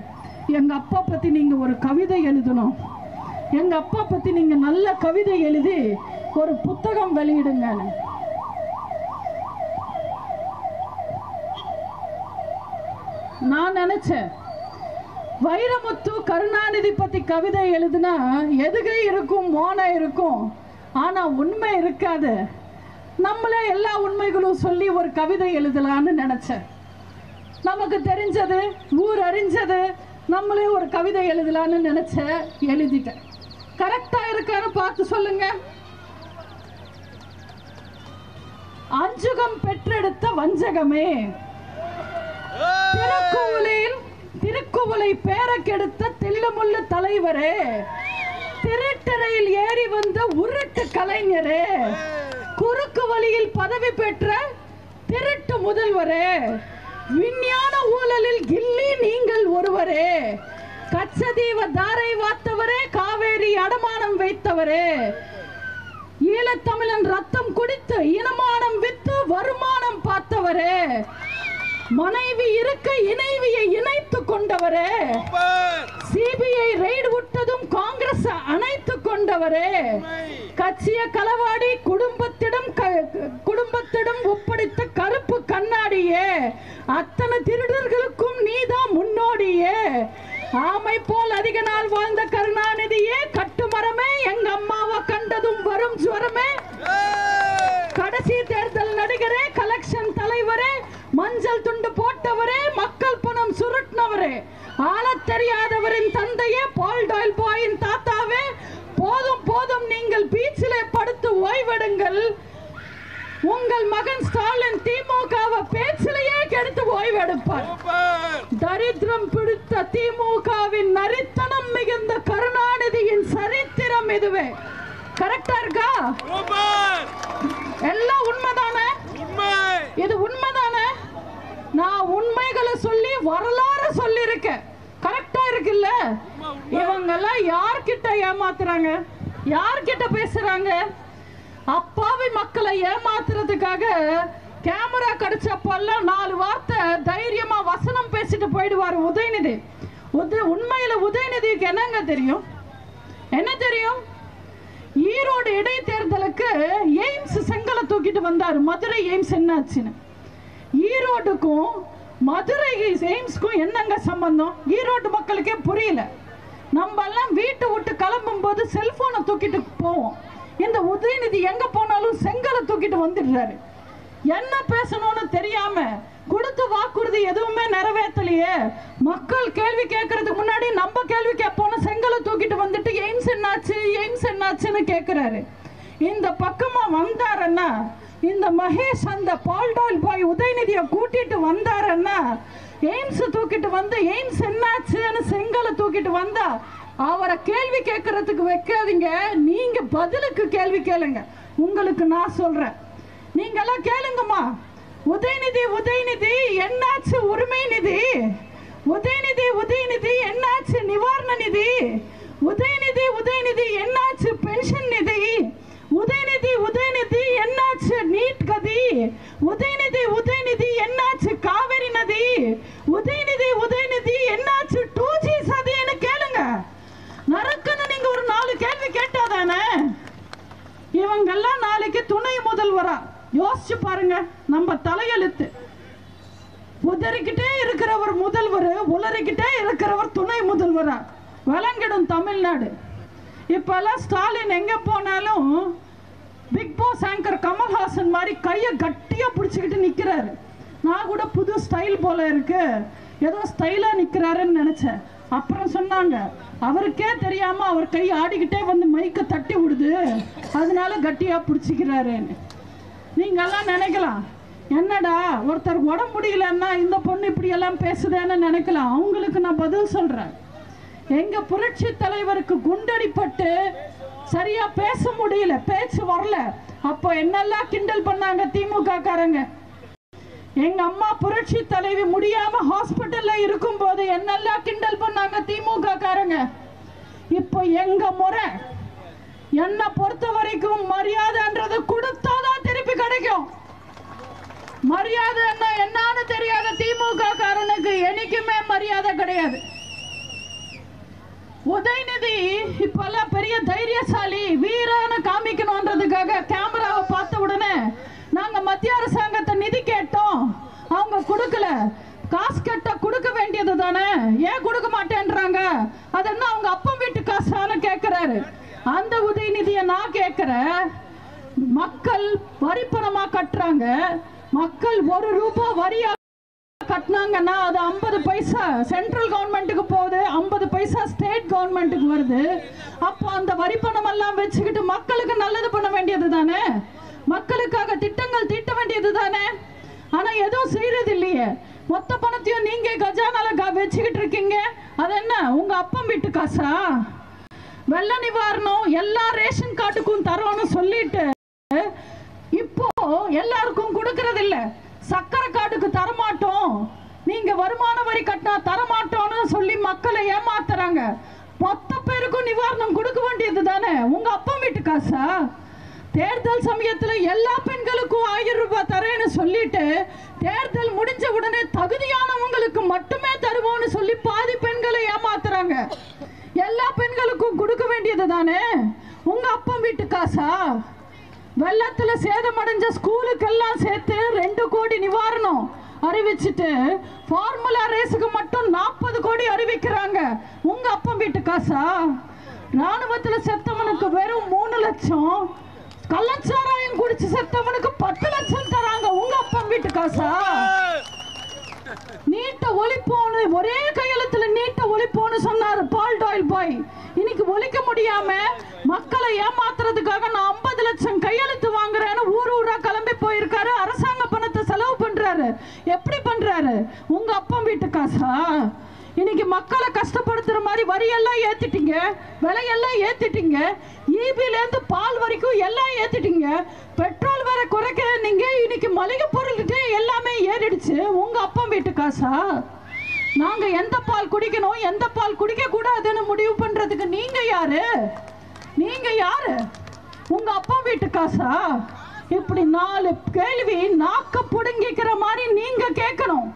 எங்க அப்பா பத்தி நீங்க ஒரு கவிதை எழுதணும், எங்க அப்பா பத்தி நீங்க நல்ல கவிதை எழுதி ஒரு புத்தகம் வெளியிடுங்க. நான் நினைச்சேன், வைரமுத்து கருணாநிதி பத்தி கவிதை எழுதுனா எதுகை இருக்கும், மோனை இருக்கும், ஆனா உண்மை இருக்காது. நம்மளே எல்லா உண்மைகளும் சொல்லி ஒரு கவிதை எழுதலான்னு நினைச்சேன். நமக்கு தெரிஞ்சது, ஊர் அறிஞ்சது, நம்மளே ஒரு கவிதை எழுதலான்னு நினைச்ச, எழுதிட்டேன். கரெக்டா இருக்கான்னு பார்த்து சொல்லுங்க. அஞ்சுகம் பெற்றெடுத்த வஞ்சகமே, திருக்குவளை பேரக்கெடுத்த தில்லுமுள்ளு தலைவரே, திருட்டறையில் ஏறி வந்த உருட்டு கலைஞரே, குறுக்கு வழியில் பதவி பெற்ற திருட்டு முதல்வரே, விஞ்ஞான ஊழலில் கில்லி நீங்கள் ஒருவரே, கச்சதீவ தாரை வாத்தவரே, காவேரி அடமானம் வைத்தவரே, ஈழத்தமிழன் ரத்தம் குடித்து இனமானம் வித்து வருமானம் பார்த்தவரே, மனைவி இருக்க இணைவியை இணைத்து கொண்டவரே, சிபிஐ ரெய்டு விட்டதும் காங்கிரஸ் அணைத்து கொண்டவரே, கட்சிய களவாடி குடும்பத்திடம் ஒப்படைத்த கருப்பு கண்ணாடியே, அத்தனை திருடர்களுக்கும் நீதான் முன்னோடியே, ஆமை போல் அதிக நாள் வாழ்ந்த கருணாநிதியே, கட்டுமரமே, எங்க அம்மாவை கண்டதும் வரும் ஜுவரமே, கடைசி தேர்தல் நடிகரே, கலெக்ஷன் தலைவரே, மஞ்சள் துண்டு போட்டவரே, மக்கள் பணம் சுருட்டினவரே, ஆள தெரியாதவரின் தந்தையே, பால் டாயில் பாயின் தாத்தாவே, போதும் போதும் நீங்கள் பீச்சிலே படுத்து ஓய்வெடுங்கள், உங்கள் மகன் ஸ்டாலின் திமுகவை பேச்சிலேயே கெடுத்து ஓய்வெடுப்பார். தரித்திரம் பிடித்த திமுகவின் நரித்தனம் மிகுந்த கருணாநிதியின் சரித்திரம் இதுவே. கரெக்டா இருக்கா? எல்லாம் உண்மைதானே? இது உண்மைதானே? நான் உண்மைகளை சொல்லி வரலாறு சொல்லி இருக்கேன். கரெக்டா இருக்குல்ல? இவங்க எல்லாம் யார்கிட்ட ஏமாத்துறாங்க, யார்கிட்ட பேசுறாங்க? அப்பாவி மக்களை ஏமாத்துறதுக்காக கேமரா கிடைச்சப்பெல்லாம் 4 வார்த்தை தைரியமா வசனம் பேசிட்டு போயிடுவாரு உதயநிதி. உண்மையில உதயநிதிக்கு என்னங்க தெரியும்? என்ன தெரியும்? ஈரோடு இடைத்தேர்தலுக்கு எய்ம்ஸ் செங்கலை தூக்கிட்டு வந்தாரு. மதுரை எய்ம்ஸ் என்னாச்சுன்னு. ஈரோடுக்கும் மதுரை எய்ம்ஸ்க்கும் என்னங்க சம்பந்தம்? ஈரோடு மக்களுக்கே புரியல. நம்ம எல்லாம் வீட்டை விட்டு கிளம்பும் போது செல்போனை தூக்கிட்டு போவோம். இந்த உதயநிதி எங்க போனாலும் செங்கலை தூக்கிட்டு வந்துடுறாரு. என்ன பேசணும்னு தெரியாம கொடுத்த வாக்குறுதி எதுவுமே நிறைவேற்றலையே. மக்கள் கேள்வி கேட்கறதுக்கு முன்னாடி நம்ம கேள்வி கேட்போம். செங்கலை தூக்கிட்டு வந்துட்டு எய்ம்ஸ் என்னாச்சு, எய்ம்ஸ் என்னாச்சுன்னு கேட்கிறாரு. இந்த பக்கமா வந்தாருன்னா இந்த மகேஷ் அந்த பால்டால் பாய் உதயநிதியை கூட்டிட்டு வந்தாருன்னா எய்ம்ஸ் தூக்கிட்டு வந்து எய்ம்ஸ் என்னாச்சுன்னு செங்கலை தூக்கிட்டு வந்தா அவரை கேள்வி கேட்கறதுக்கு வைக்காதீங்க, நீங்க பதிலுக்கு கேள்வி கேளுங்க. உங்களுக்கு நான் சொல்றேன், நீங்க எல்லாம் கேளுங்கம்மா. உதயநிதி உதயநிதி என்னாச்சு உரிமை நிதி, உதயநிதி உதயநிதி என்னாச்சு நிவாரண நிதி, உதயநிதி உதயநிதி என்னாச்சு பென்ஷன் நிதி, உதயநிதி உதயநிதி என்னாச்சு நீட் கதி, உதயநிதி உதயநிதி என்னாச்சு காவிரி நதி, உதயநிதி உதயநிதி என்னாச்சு 2G சதின்னு கேளுங்க. நரக்குன்னு நீங்க ஒரு 4 கேள்வி கேட்டாதானே இவங்கெல்லாம் நாளைக்கு துணை முதல்வரா யோசிச்சு பாருங்க. நம்ம தலையெழுத்து. உதறிக்கிட்டே இருக்கிறவர் முதல்வர், உளறிக்கிட்டே இருக்கிறவர் துணை முதல்வரா வழங்கிடும் தமிழ்நாடு. இப்பெல்லாம் ஸ்டாலின் எங்க போனாலும் பிக் பாஸ் ஆங்கர் கமல்ஹாசன் மாதிரி கையை கட்டியா பிடிச்சிக்கிட்டு நிக்கிறாரு. நான் கூட புது ஸ்டைல் போல இருக்கு, ஏதோ ஸ்டைலா நிக்கிறாருன்னு நினைச்சேன். அப்புறம் சொன்னாங்க அவருக்கே தெரியாம அவர் கை ஆடிக்கிட்டே வந்து மைக்க தட்டி விடுது, அதனால கட்டியா பிடிச்சிக்கிறாருன்னு. நீங்க எல்லாம் நினைக்கலாம், என்னடா ஒருத்தர் உடம்பு முடியலன்னா இந்த பொண்ணு இப்படி எல்லாம் பேசுதேன்னு நினைக்கலாம். அவங்களுக்கு நான் பதில் சொல்றேன். எங்க புரட்சி தலைவருக்கு குண்டடிப்பட்டு சரியா பேச முடியல, பேச்சு வரல. அப்போ என்னெல்லாம் கிண்டல் பண்ணாங்க திமுக காரங்க. எங்க அம்மா புரட்சி தலைவி முடியாம ஹாஸ்பிட்டல்ல இருக்கும் போது என்னெல்லாம் கிண்டல் பண்ணாங்க திமுக காரங்க. இப்போ எங்க முறை, என்ன பொறுத்த வரைக்கும் மரியாதைன்றது கொடுத்தாதான் திருப்பி கிடைக்கும். மரியாதை என்னன்னு தெரியாத திமுக காரனுக்கு என்னைக்குமே மரியாதை கிடையாது. உதயநிதி இப்பெல்லாம் பெரிய தைரியசாலி வீரன்னு காமிக்கணும்ன்றதுக்காக கேமராவை பார்த்த உடனே நாங்க மத்திய அரசாங்கத்தை நிதி கேட்டோம், அவங்க கொடுக்கல. காசு கேட்டா கொடுக்க வேண்டியது தானே, ஏன் கொடுக்க மாட்டேன்றாங்க? அது என்ன அவங்க அப்பா வீட்டு காசான்னு கேட்கிறாரு. அந்த உதயநிதியை நான் கேட்கிறேன், மக்கள் வரி பணமா கட்டுறாங்க, மக்கள் 1 ரூபாய் வரியா கட்டினாங்கன்னா அது 50 பைசா சென்ட்ரல் கவர்மெண்ட்டுக்கு போகுது, 50 பைசா ஸ்டேட் கவர்மெண்ட்டுக்கு வருது. அப்போ அந்த வரி பணம் எல்லாம் வச்சுக்கிட்டு மக்களுக்கு நல்லது பண்ண வேண்டியது தானே, மக்களுக்காக திட்டங்கள் தீட்ட வேண்டியது தானே. ஆனா எதுவும் செய்யறது இல்லையே. மொத்த பணத்தையும் நீங்க கஜானால வச்சுக்கிட்டு இருக்கீங்க. அது என்ன உங்க அப்பம் வீட்டு காசா? வெள்ள நிவாரணம் எல்லா ரேஷன் கார்டுக்கும் தரோன்னு சொல்லிட்டு இப்போ எல்லாருக்கும் கொடுக்கறது இல்ல. சக்கரை கார்டுக்கு தரமாட்டோம், நீங்க வருமான வரி கட்டினா தரமாட்டோம்னு சொல்லி மக்களை ஏமாத்துறாங்க. மொத்த பேருக்கும் நிவாரணம் கொடுக்க வேண்டியது தானே, உங்க அப்பா வீட்டு காசா? தேர்தல் சமயத்துல எல்லா பெண்களுக்கும் 1000 ரூபாய் தரேன்னு சொல்லிட்டு தேர்தல் முடிஞ்ச உடனே தகுதியானவங்களுக்கு மட்டுமே தருவோம்னு சொல்லி பாதி பெண்களை ஏமாத்துறாங்க. எல்லா பெண்களுக்கும் கொடுக்க வேண்டியது தானே, உங்க அப்பா வீட்டு காசா? வெள்ளத்துல சேதமடைஞ்ச ஸ்கூலுக்கெல்லாம் சேர்த்து 2 கோடி நிவாரணம் அறிவிச்சுட்டு ஃபார்முலா ரேஸுக்கு மட்டும் 40 கோடி அறிவிக்கிறாங்க. உங்க அப்பா வீட்டு காசா? ராணுவத்துல செத்தவனுக்கு வெறும் 3 லட்சம், கள்ளச்சாராயம் குடிச்சு செத்தவனுக்கு 10 லட்சம் தராங்க. உங்க அப்பா வீட்டு காசா? நீட்ட ஒழிப்போன்னு ஒரே கையெழுத்துல நீட்ட ஒழிப்போன்னு சொன்னாரு பால்டால் பாய். இன்னைக்கு ஒழிக்க முடியாம மக்களை ஏமாத்துறதுக்காக நான் 50 லட்சம் கையெழுத்து வாங்குறேன்னு ஊரா கிளம்பி போயிருக்காரு. அரசாங்க பணத்தை செலவு பண்றாரு. எப்படி பண்றாரு? உங்க அப்பா வீட்டு காசா? இன்னைக்கு மக்களை கஷ்டப்படுத்துற மாதிரி வரியெல்லாம் ஏத்திட்டீங்க, விலையெல்லாம் ஏத்திட்டீங்க, ஈபில இருந்து பால் வரைக்கும் எல்லாம் ஏத்திட்டீங்க. பெட்ரோல் வேற குறைக்க நீங்க இன்னைக்கு மளிகை பொருள்கிட்ட எல்லாமே ஏறிடுச்சு. உங்க அப்பா வீட்டு காசா? நாங்க எந்த பால் குடிக்கணும் எந்த பால் குடிக்க கூடாதுன்னு முடிவு பண்றதுக்கு நீங்க யாரு? நீங்க யாரு? உங்க அப்பா வீட்டு காசா? இப்படி 4 கேள்வி நாக்க புடுங்கிக்கிற மாதிரி நீங்க கேட்கணும்.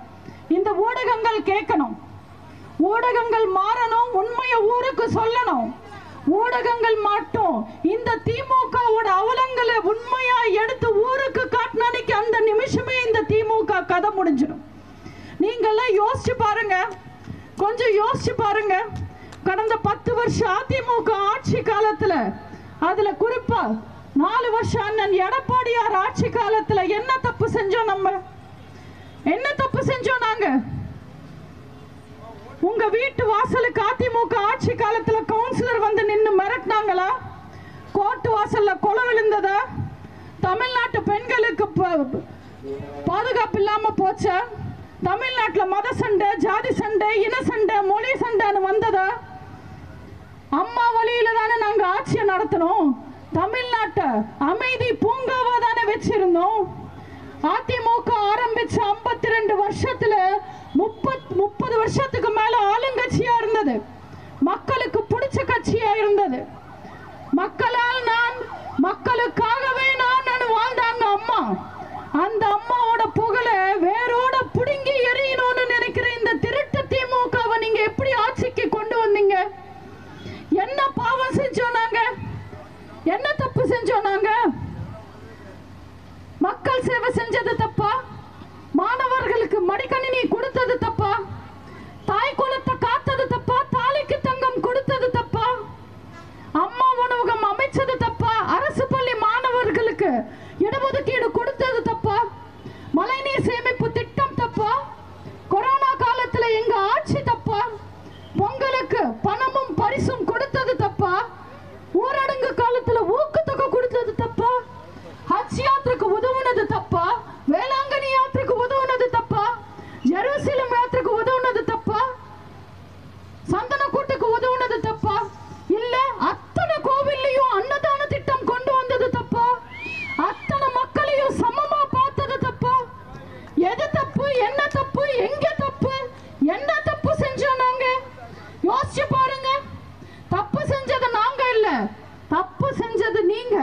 இந்த ஊடகங்கள் கேட்கணும். ஊடகங்கள் மாறணும், உண்மையை ஊருக்கு சொல்லணும். ஊடகங்கள் மட்டும் இந்த திமுகவோட அவலங்களை உண்மையா எடுத்து ஊருக்கு காட்டினானிக்கு அந்த நிமிஷமே இந்த திமுக கதை முடிஞ்சிடும். நீங்கெல்லாம் யோசிச்சு பாருங்க, கொஞ்சம் யோசிச்சு பாருங்க. கடந்த 10 வருஷம் அதிமுக ஆட்சி காலத்துல, அதுல குறிப்பா 4 வருஷம் அண்ணன் எடப்பாடியார் ஆட்சி காலத்துல என்ன தப்பு செஞ்சோம்? நம்ம என்ன தப்பு செஞ்சோம்? நாங்க உங்க வீட்டு வாசலுக்கு அதிமுக ஆட்சி காலத்துல கவுன்சிலர் வந்து நின்னு மிரட்டினாங்களா? கோர்ட் வாசல்ல கொலை விழுந்ததா? தமிழ்நாட்டு பெண்களுக்கு பாதுகாப்பு இல்லாம போச்சா? தமிழ்நாட்டில் மத சண்டை, ஜாதி சண்டை, இன சண்டை, மொழி சண்டைன்னு வந்ததா? அம்மா வழியில தானே நாங்க ஆட்சியை நடத்தணும். தமிழ்நாட்டை அமைதி பூங்காவா தானே வச்சிருந்தோம். அதிமுக ஆரம்பிச்ச 52 வருஷத்துல 30 வருஷத்துக்கு மேல ஆளுங்கட்சியா இருந்தது. மக்களுக்கு பிடிச்ச கட்சியா இருந்தது. மக்களால் நான், மக்களுக்காகவே நான் வாழ்ந்தாங்க அம்மா. அந்த அம்மாவோட புகழை வேரோட புடுங்கி எறியணும்னு நினைக்கிற இந்த திருட்டு திமுகவை நீங்க எப்படி ஆட்சிக்கு கொண்டு வந்தீங்க? என்ன பாவம் செஞ்சோம் நாங்க? என்ன தப்பு செஞ்சோம் நாங்க? மக்கள் சேவை செஞ்சது தப்பா? மாணவர்களுக்கு மடிக்கணினி கொடுத்தது தப்பா? தாய் குலத்தை காத்தது தப்பா? தாலிக்கு தங்கம் கொடுத்தது தப்பா? அம்மா உணவகம் அமைச்சது தப்பா? அரசு பள்ளி மாணவர்களுக்கு இடஒதுக்கீடு கொடுத்தது தப்பா? மழைநீர் சேமிப்பு திட்டம் தப்பா? கொரோனா காலத்துல எங்க ஆட்சி தப்பா? பொங்கலுக்கு பணமும் பரிசும் கொடுத்தது தப்பா? ஊரடங்கு காலத்துல ஊக்கத்தொகை கொடுத்தது தப்பா? ஹஜ் யாத்திரைக்கு உதவுனது தப்பா? வேளாங்கண்ணி யாத்திரைக்கு உதவுனது தப்பா? ஜெருசலேம் யாத்திரைக்கு உதவுனது தப்பா? சந்தன கூட்டுக்கு உதவுனது தப்பா? இல்ல அத்தனை கோவில்லையும் அன்னதான திட்டம் கொண்டு வந்தது தப்பா? அத்தனை மக்களையும் சமமா பார்த்தது தப்பா? எது தப்பு? என்ன தப்பு? எங்க தப்பு? என்ன தப்பு செஞ்சோம் நாங்க? யோசிச்சு பாருங்க. தப்பு செஞ்சது நாங்க இல்ல, தப்பு செஞ்சது நீங்க.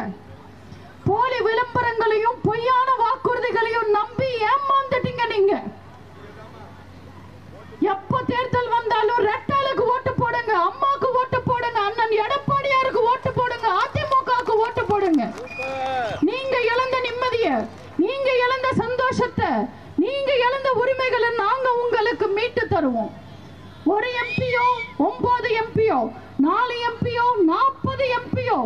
போலி விளம்பரங்களையும் பொய்யான வாக்குறுதிகளையும் நம்பி ஏமாந்துட்டீங்க நீங்க. எப்ப தேர்தல் வந்தாலும் ரெட்டாளுக்கு ஓட்டு போடுங்க, அம்மாக்கு ஓட்டு போடுங்க, அண்ணன் எடப்பாடியாருக்கு ஓட்டு போடுங்க, அதிமுகவுக்கு ஓட்டு போடுங்க. நீங்க இழந்த நிம்மதிய, நீங்க இழந்த சந்தோஷத்தை, நீங்க இழந்த உரிமைகளை நாங்க உங்களுக்கு மீட்டு தருவோம். ஒரு எம்பியோ 9 எம்பியோ 4 எம்பியோ 40 எம்பியோ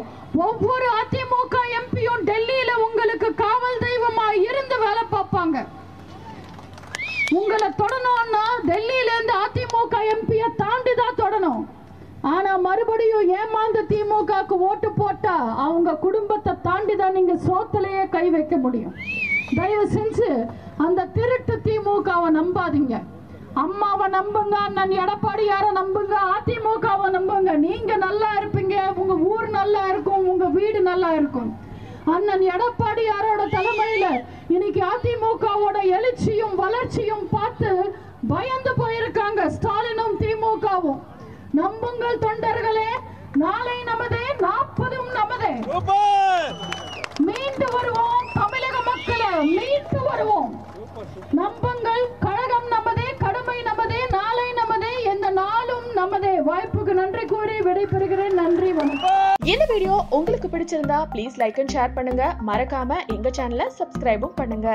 ஒவ்வொரு அதிமுக எம்பியும் டெல்லியில உங்களுக்கு காவல் தெய்வமா இருந்து வேலை பார்ப்பாங்க. உங்களை தொடணும்னா டெல்லியில இருந்து அதிமுக எம்பியை தாண்டி தான் தொடணும். ஆனா மறுபடியும் ஏமாந்த திமுகக்கு ஓட்டு போட்டா அவங்க குடும்பத்தை தாண்டி தான் நீங்க சோத்திலேயே கை வைக்க முடியும். தயவு செஞ்சு அந்த திருட்டு திமுகவை நம்பாதீங்க. அம்மாவை நம்புங்க, அண்ணன் எடப்பாடியார நம்புங்க, அதிமுகவை நம்புங்க. நீங்க நல்லா இருப்பீங்க, உங்க ஊர் நல்லா இருக்கும், உங்க வீடு நல்லா இருக்கும். அண்ணன் எடப்பாடியாரோட தலைமையில இன்னைக்கு அதிமுகவோட எழுச்சியும் வளர்ச்சியும் பார்த்து பயந்து போயிருக்காங்க ஸ்டாலினும் திமுகவும். நம்புங்கள் தொண்டர்களே, நாளை நமதே, 40ம் நமதே. மீண்டு வருவோம் தமிழக மக்களை, மீண்டு வருவோம். நம்புங்கள், கழகம் நமதே, கடமை நமதே, நாளை நமதே, எந்த நாளும் நமதே. வாய்ப்புக்கு நன்றி கூறி விடைபெறுகிறேன். நன்றி, வணக்கம். இந்த வீடியோ உங்களுக்கு பிடிச்சிருந்தா ப்ளீஸ் லைக் அண்ட் ஷேர் பண்ணுங்க. மறக்காம எங்க சேனலை சப்ஸ்கிரைபும் பண்ணுங்க.